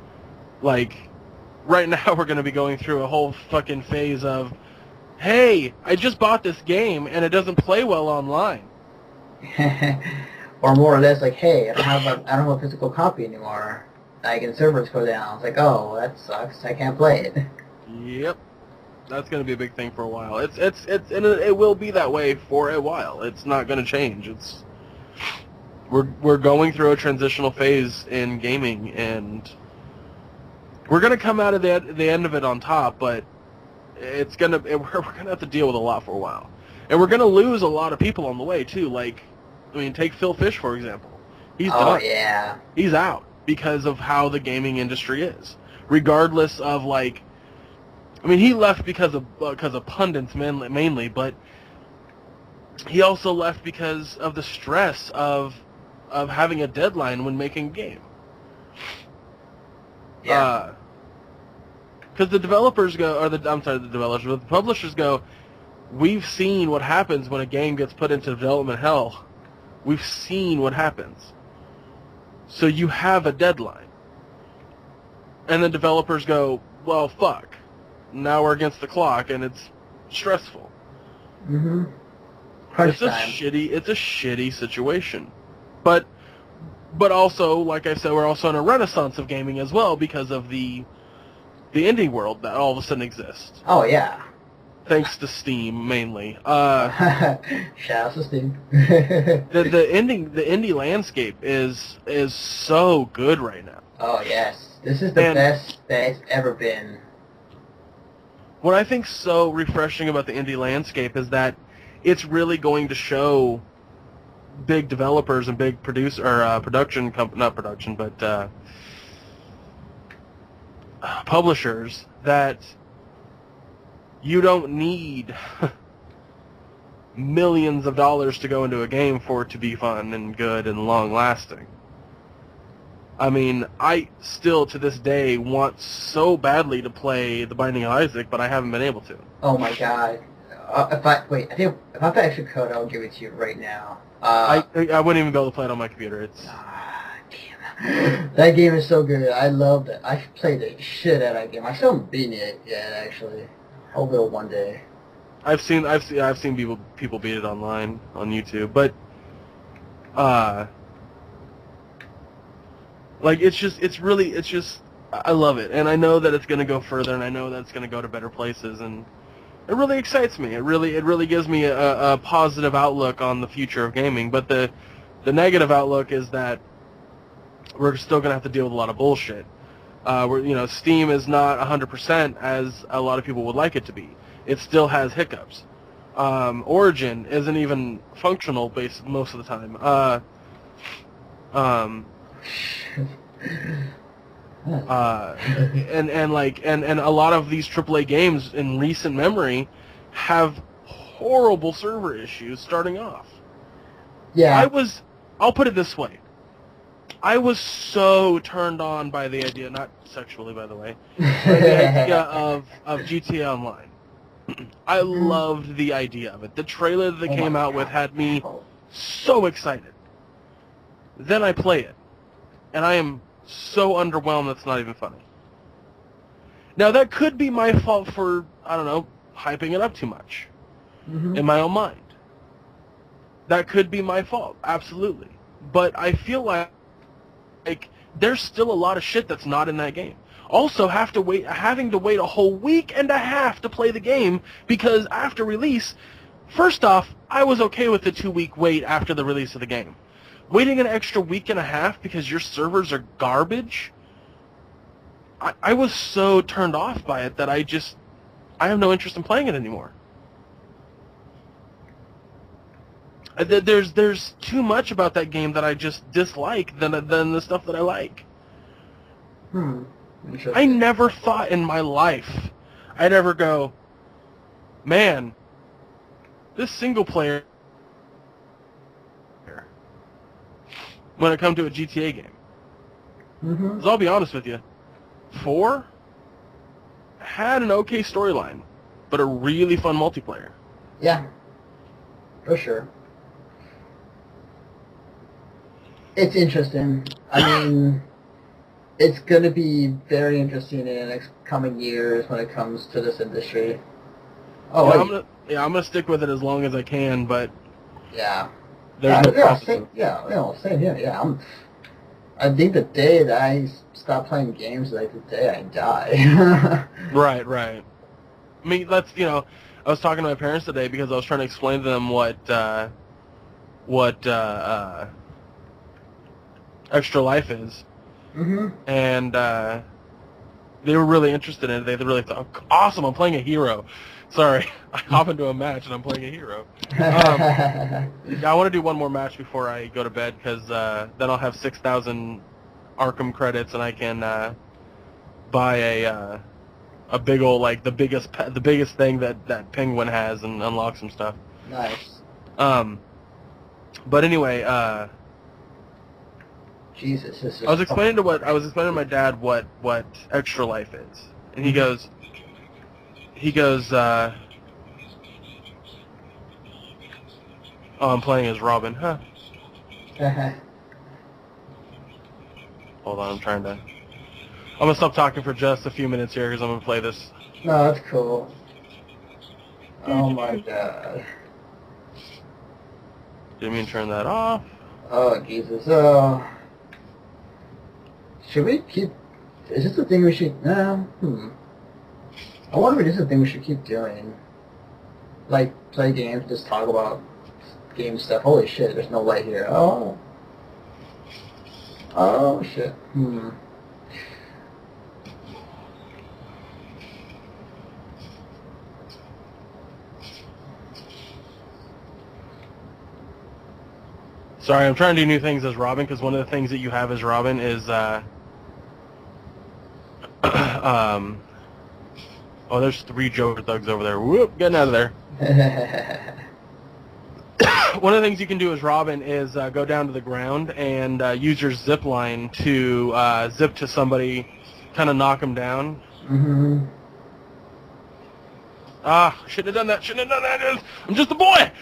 like right now we're going to be going through a whole fucking phase of, hey, I just bought this game and it doesn't play well online. Or more or less like, hey, I don't have a physical copy anymore. Like, and servers go down. It's like, oh, that sucks. I can't play it. Yep, that's going to be a big thing for a while. And it will be that way for a while. It's not going to change. We're going through a transitional phase in gaming, and we're going to come out of the end of it on top. But we're going to have to deal with a lot for a while, and we're going to lose a lot of people on the way too. Like, I mean, take Phil Fish, for example. He's done. Oh, yeah. He's out because of how the gaming industry is. Regardless of, like... I mean, he left because of pundits mainly, but he also left because of the stress of having a deadline when making a game. Yeah. Because the developers go... the publishers go, we've seen what happens when a game gets put into development hell. We've seen what happens. So you have a deadline. And the developers go, well, fuck. Now we're against the clock, and it's stressful. Mm-hmm. Crunch It's time. a shitty situation. But also, like I said, we're also in a renaissance of gaming as well because of the indie world that all of a sudden exists. Oh, yeah. Thanks to Steam, mainly. Shout out to Steam. The indie landscape is so good right now. Oh, yes. This is the best that it's ever been. What I think's so refreshing about the indie landscape is that it's really going to show big developers and big publishers that you don't need millions of dollars to go into a game for it to be fun and good and long-lasting. I mean, I still, to this day, want so badly to play The Binding of Isaac, but I haven't been able to. Oh my god. If I have the extra code, I'll give it to you right now. I wouldn't even be able to play it on my computer. Damn. That game is so good. I loved it. I played the shit out of that game. I still haven't beaten it yet, actually. I will one day. I've seen people beat it online on YouTube, but like I love it, and I know that it's going to go further, and I know that it's going to go to better places, and it really excites me. It really gives me a positive outlook on the future of gaming. But the negative outlook is that we're still going to have to deal with a lot of bullshit. Steam is not 100% as a lot of people would like it to be. It still has hiccups. Origin isn't even functional most of the time. And a lot of these AAA games in recent memory have horrible server issues starting off. Yeah. I'll put it this way. I was so turned on by the idea, not sexually by the way, by the idea of GTA Online. I loved the idea of it. The trailer that they came out with had me so excited. Then I play it, and I am so underwhelmed that's not even funny. Now, that could be my fault for, I don't know, hyping it up too much in my own mind. That could be my fault, absolutely. But I feel like there's still a lot of shit that's not in that game. Also, having to wait a whole week and a half to play the game because after release, first off, I was okay with the 2-week wait after the release of the game. Waiting an extra week and a half because your servers are garbage, I was so turned off by it that I have no interest in playing it anymore. There's too much about that game that I just dislike than the stuff that I like. I never thought in my life I'd ever go, man, this single player, when it comes to a GTA game. Because I'll be honest with you, 4 had an okay storyline, but a really fun multiplayer. Yeah, for sure. It's interesting. I mean, it's going to be very interesting in the next coming years when it comes to this industry. I'm gonna stick with it as long as I can, but yeah, there's no process. Same here. Yeah, I think the day that I stop playing games, like the day I die. Right. I mean, I was talking to my parents today because I was trying to explain to them what Extra Life is. And they were really interested in it. They really thought, awesome, I'm playing a hero. Sorry, I hop into a match and I'm playing a hero. I want to do one more match before I go to bed because then I'll have 6,000 Arkham credits and I can buy a big old, like, the biggest thing that Penguin has and unlock some stuff. Nice. But anyway, Jesus, I was explaining to my dad what Extra Life is, and he goes, oh, I'm playing as Robin, huh? Hold on, I'm gonna stop talking for just a few minutes here because I'm gonna play this. No, that's cool. Oh my god. Didn't mean to turn that off. Oh Jesus. Oh. Should we keep... Is this the thing we should... I wonder if this is the thing we should keep doing. Like, play games, just talk about game stuff. Holy shit, there's no light here. Oh. Oh, shit. Sorry, I'm trying to do new things as Robin because one of the things that you have as Robin is... oh, there's 3 Joker thugs over there. Whoop, getting out of there. One of the things you can do as Robin is go down to the ground and use your zip line to zip to somebody, kind of knock them down. Shouldn't have done that. I'm just a boy.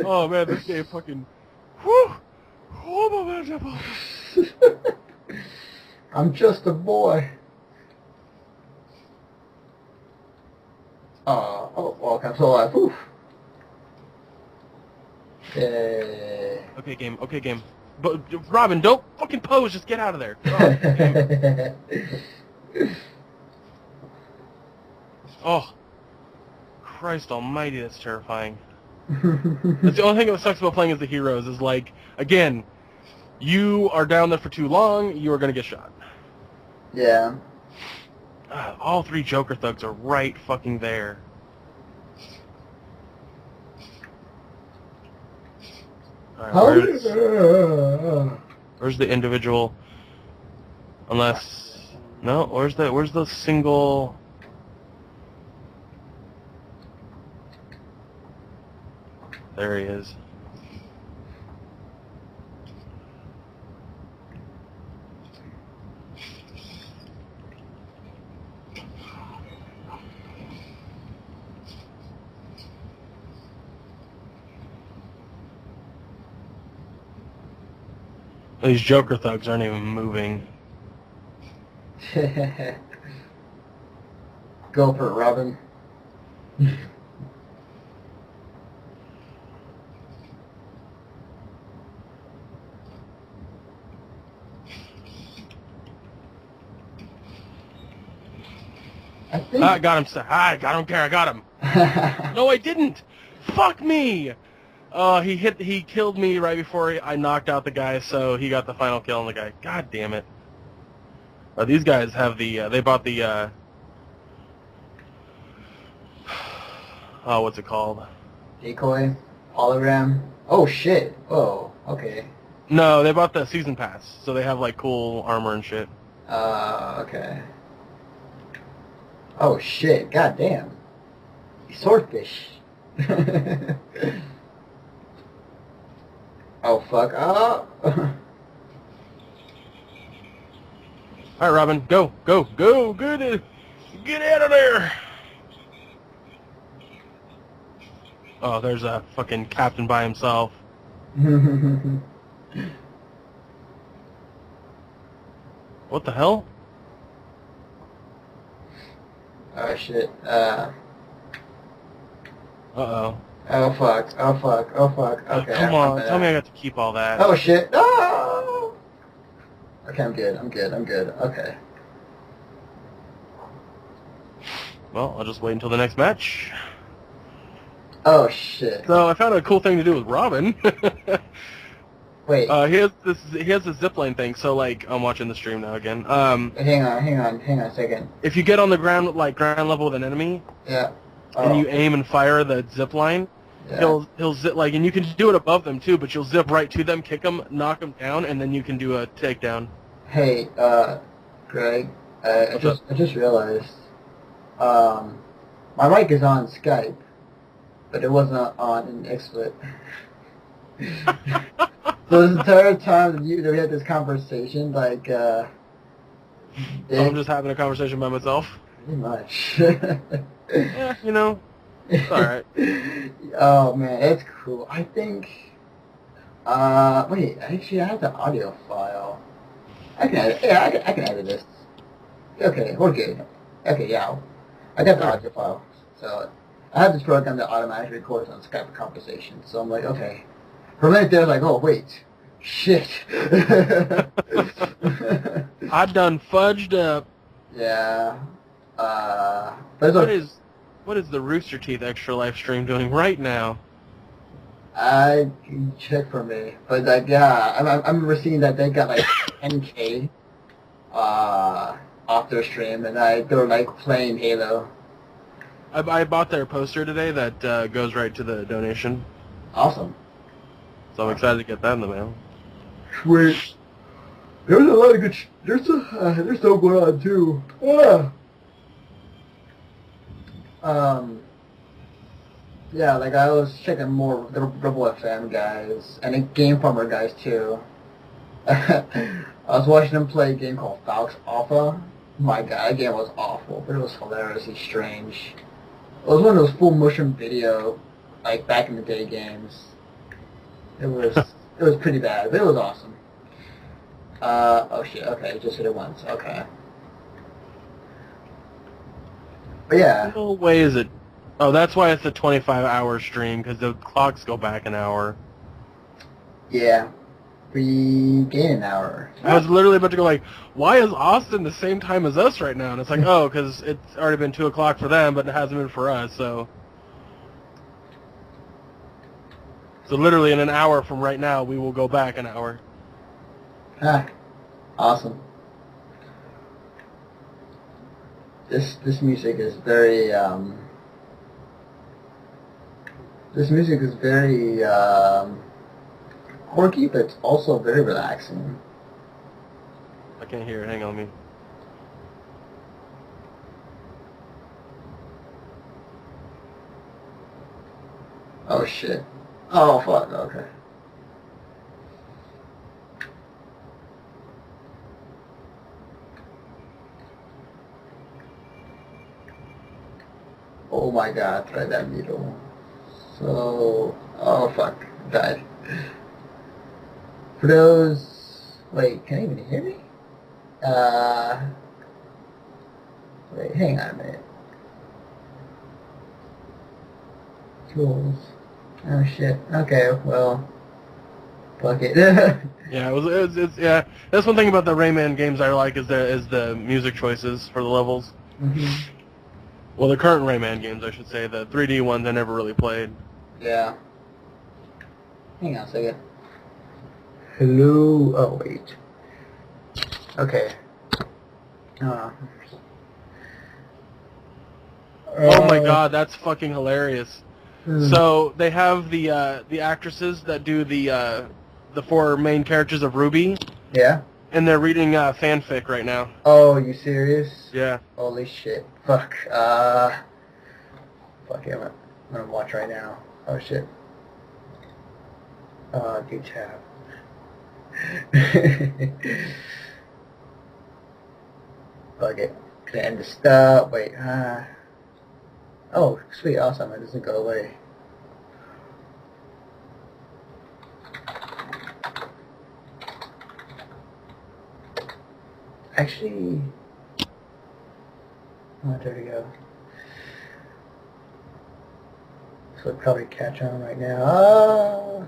Oh man, this game fucking. Whew. Oh my God. I'm just a boy. Well, I'm so alive. Oof. Okay, game. But Robin, don't fucking pose. Just get out of there. Oh, Christ Almighty, that's terrifying. That's the only thing that sucks about playing as the heroes is like, again, you are down there for too long, you are gonna get shot. Yeah. All 3 Joker thugs are right fucking there. Alright, Where's the individual? Unless no, where's the single? There he is. These Joker thugs aren't even moving. Go for it, Robin. I think... I got him. I don't care. I got him. No, I didn't. Fuck me. He killed me right before I knocked out the guy, so he got the final kill on the guy. God damn it. These guys have they bought the, oh, what's it called? Decoy? Hologram? Oh, shit. Oh, okay. No, they bought the season pass, so they have, like, cool armor and shit. Okay. Oh, shit. God damn. Swordfish. Oh, fuck. Oh. Alright, Robin, go, get out of there! Oh, there's a fucking captain by himself. What the hell? Oh, shit. Uh-oh. Oh, fuck. Oh, fuck. Oh, fuck. Okay. Come on, tell me I got to keep all that. Oh, shit. No! Okay, I'm good. Okay. Well, I'll just wait until the next match. Oh, shit. So I found a cool thing to do with Robin. Wait. He has this zipline thing. So like, I'm watching the stream now again. Hang on a second. If you get on the ground level with an enemy, Yeah. Oh. and you aim and fire the zipline, Yeah. he'll zip like, and you can do it above them too. But you'll zip right to them, kick them, knock them down, and then you can do a takedown. Hey, Greg. I just realized. My mic is on Skype, but it wasn't on in XSplit. So this entire time that we had this conversation, like, I'm just having a conversation by myself. Pretty much. Yeah, you know, it's alright. Oh man, that's cool. I think. Wait, actually, I have the audio file. I can edit. Yeah, I can edit this. Okay, we're good. Okay, yeah, I got the audio file. So I have this program that automatically records on Skype conversation. So I'm like, okay. For a minute there, I was like, oh wait, shit. I done fudged up. Yeah. What is the Rooster Teeth Extra Life stream doing right now? I can check for me, but like, yeah, I remember seeing that they got like 10K off their stream, and they were like playing Halo. I bought their poster today that goes right to the donation. Awesome. So I'm excited to get that in the mail. Sweet. There's a lot of good. There's stuff going on too. Yeah, like I was checking more the Rebel FM guys and the Game Farmer guys too. I was watching them play a game called Falx Alpha. My God, that game was awful, but it was hilariously strange. It was one of those full motion video, like back in the day games. It was pretty bad, but it was awesome. Oh shit, okay, just hit it once, okay. But yeah. No way is it. Oh, that's why it's a 25-hour stream, because the clocks go back an hour. Yeah. We gain an hour. I was literally about to go like, why is Austin the same time as us right now? And it's like, oh, because it's already been 2 o'clock for them, but it hasn't been for us, so... So literally in an hour from right now, we will go back an hour. Awesome. This music is very quirky, but it's also very relaxing. can't hear it. Hang on me. Oh shit. Oh fuck. Okay. Oh my god, thread that needle. So, oh fuck, died. For those, wait, can I even hear me? Wait, hang on a minute. Tools. Oh shit. Okay, well, fuck it. Yeah, yeah. That's one thing about the Rayman games I like is the music choices for the levels. Mm-hmm. Well, the current Rayman games, I should say. The 3D ones I never really played. Yeah. Hang on a second. Hello. Oh wait. Okay. Oh my god, that's fucking hilarious. Hmm. So they have the actresses that do the 4 main characters of Ruby, Yeah. and they're reading fanfic right now. Oh, you serious? Yeah. Holy shit. Fuck. Fuck it. I'm gonna watch right now. Oh shit. Do tab. Fuck it. Can I end the stuff? Wait. Oh, sweet. Awesome. It doesn't go away. Actually. Oh, there we go. So it'll probably catch on right now. Ah!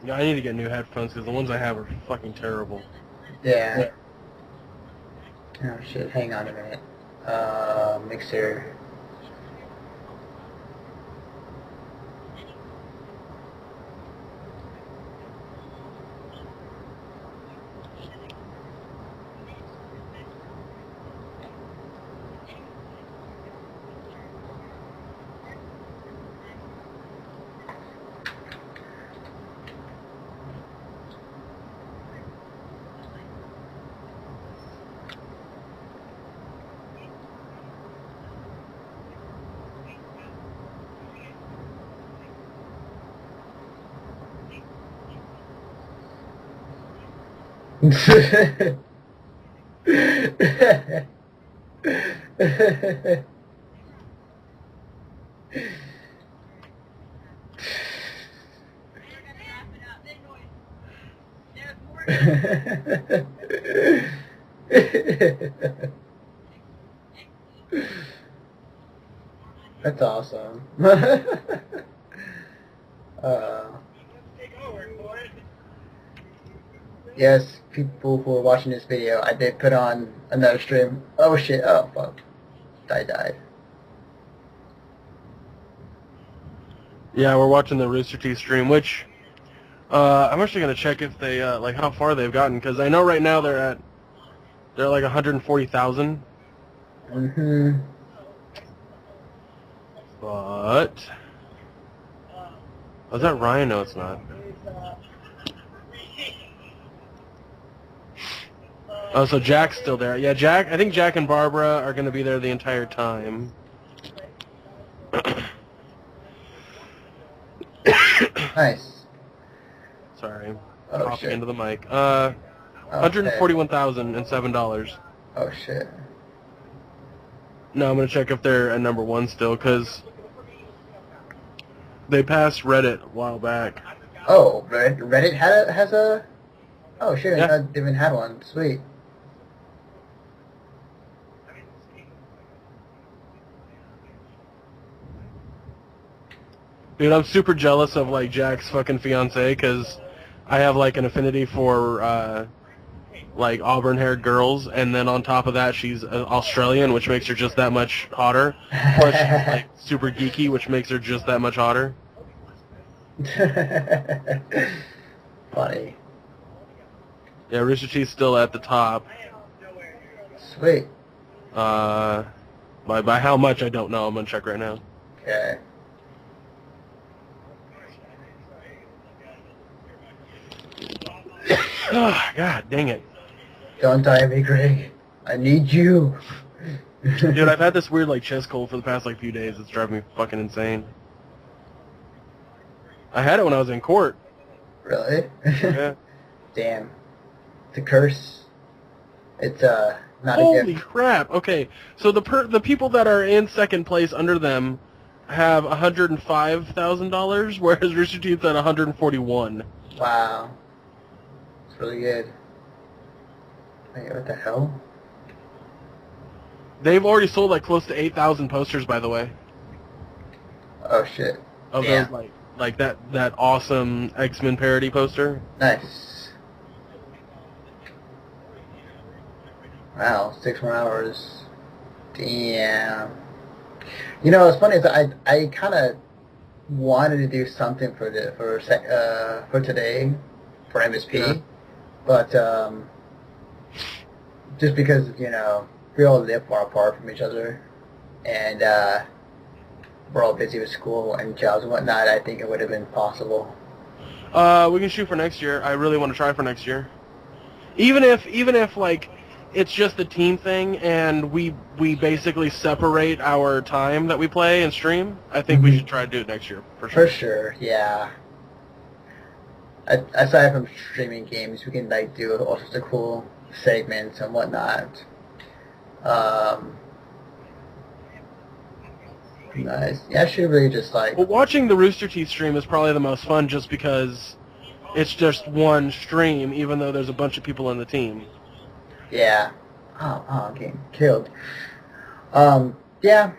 Yeah, I need to get new headphones because the ones I have are fucking terrible. Yeah. Oh shit, hang on a minute. Mixer. That's awesome. Yes, people who are watching this video, I did put on another stream. Oh shit, oh fuck. I died. Yeah, we're watching the Rooster Teeth stream, which I'm actually gonna check if they like how far they've gotten because I know right now they're like 140,000. Mm-hmm. But was that Ryan? No, it's not. Oh, so Jack's still there. Yeah, Jack. I think Jack and Barbara are gonna be there the entire time. Nice. Sorry, Oh coughing shit. into the mic. Okay. $141,007. Oh shit. No, I'm gonna check if they're at number 1 still, cause they passed Reddit a while back. Oh, Reddit has a. Oh shit! Yeah. I didn't even had one. Sweet. Dude, I'm super jealous of like Jack's fucking fiance, cause I have like an affinity for like auburn-haired girls, and then on top of that, she's Australian, which makes her just that much hotter. Plus, she's like super geeky, which makes her just that much hotter. Funny. Yeah, Rooster Teeth's still at the top. Sweet. By how much I don't know. I'm gonna check right now. Okay. Oh, God dang it. Don't die me, Greg. I need you. Dude, I've had this weird like chest cold for the past like few days. It's driving me fucking insane. I had it when I was in court. Really? Yeah. Damn. It's a curse. It's not a Holy gift. crap. Okay, so the people that are in second place under them have $105,000, whereas Rooster Teeth's at 141. Wow. It's really good. Wait, what the hell? They've already sold like close to 8,000 posters, by the way, Oh shit. of Damn. those like that awesome X-Men parody poster. Nice. Wow, 6 more hours. Damn. You know, what's funny is I kind of wanted to do something for today for MSP, Yeah. but just because we all live far apart from each other, and we're all busy with school and jobs and whatnot, I think it would have been possible. We can shoot for next year. I really want to try for next year. Even if like it's just the team thing and we basically separate our time that we play and stream, I think we should try to do it next year for sure. For sure, yeah. Aside from streaming games, we can like do all sorts of cool segments and whatnot. Nice. Yeah, I should really just like. Well, watching the Rooster Teeth stream is probably the most fun just because it's just one stream, even though there's a bunch of people in the team. Yeah. Oh, I'm getting killed. Yeah.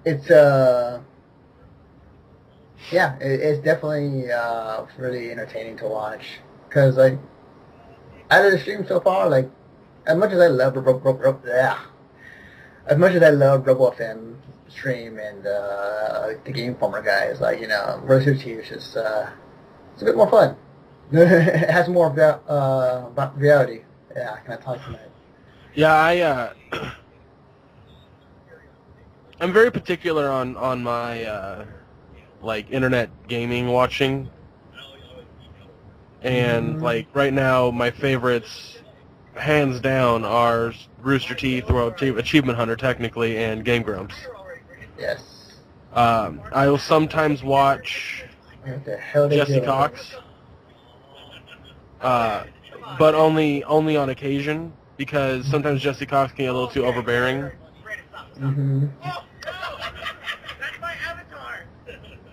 It's yeah, it's definitely really entertaining to watch. Cause like, out of the stream so far, like, as much as I love as much as I love Rebel FM stream and the Game Informer guys, like Rooster Teeth is just it's a bit more fun. It has more about reality. Yeah, can I talk tonight? Yeah, I'm very particular on my like internet gaming watching, and like right now my favorites, hands down, are Rooster Teeth, well, Achievement Hunter technically, and Game Grumps. Yes. I will sometimes watch What the hell Jesse Cox, but only on occasion, because sometimes Jesse Cox can get a little too overbearing. Mm-hmm.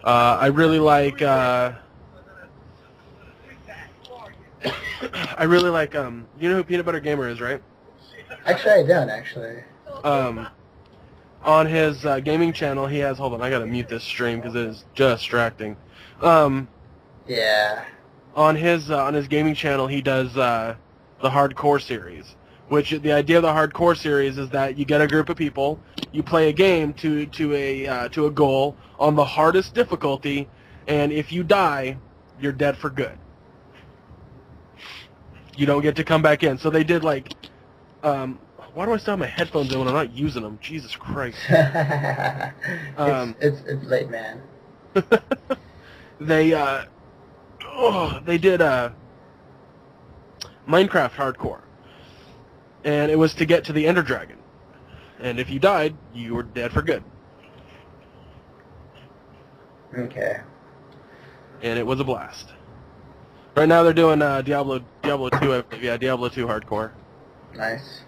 I really like you know who Peanut Butter Gamer is, right? Actually, I don't actually. On his gaming channel, he has. Hold on, I gotta mute this stream because it is just distracting. Yeah. On his gaming channel, he does the hardcore series. Which the idea of the hardcore series is that you get a group of people, you play a game to a goal on the hardest difficulty, and if you die, you're dead for good. You don't get to come back in. So they did like, why do I still have my headphones in when I'm not using them? Jesus Christ. It's late, man. They did Minecraft hardcore. And it was to get to the Ender Dragon. And if you died, you were dead for good. Okay. And it was a blast. Right now they're doing Diablo 2, yeah, Diablo 2 hardcore. Nice.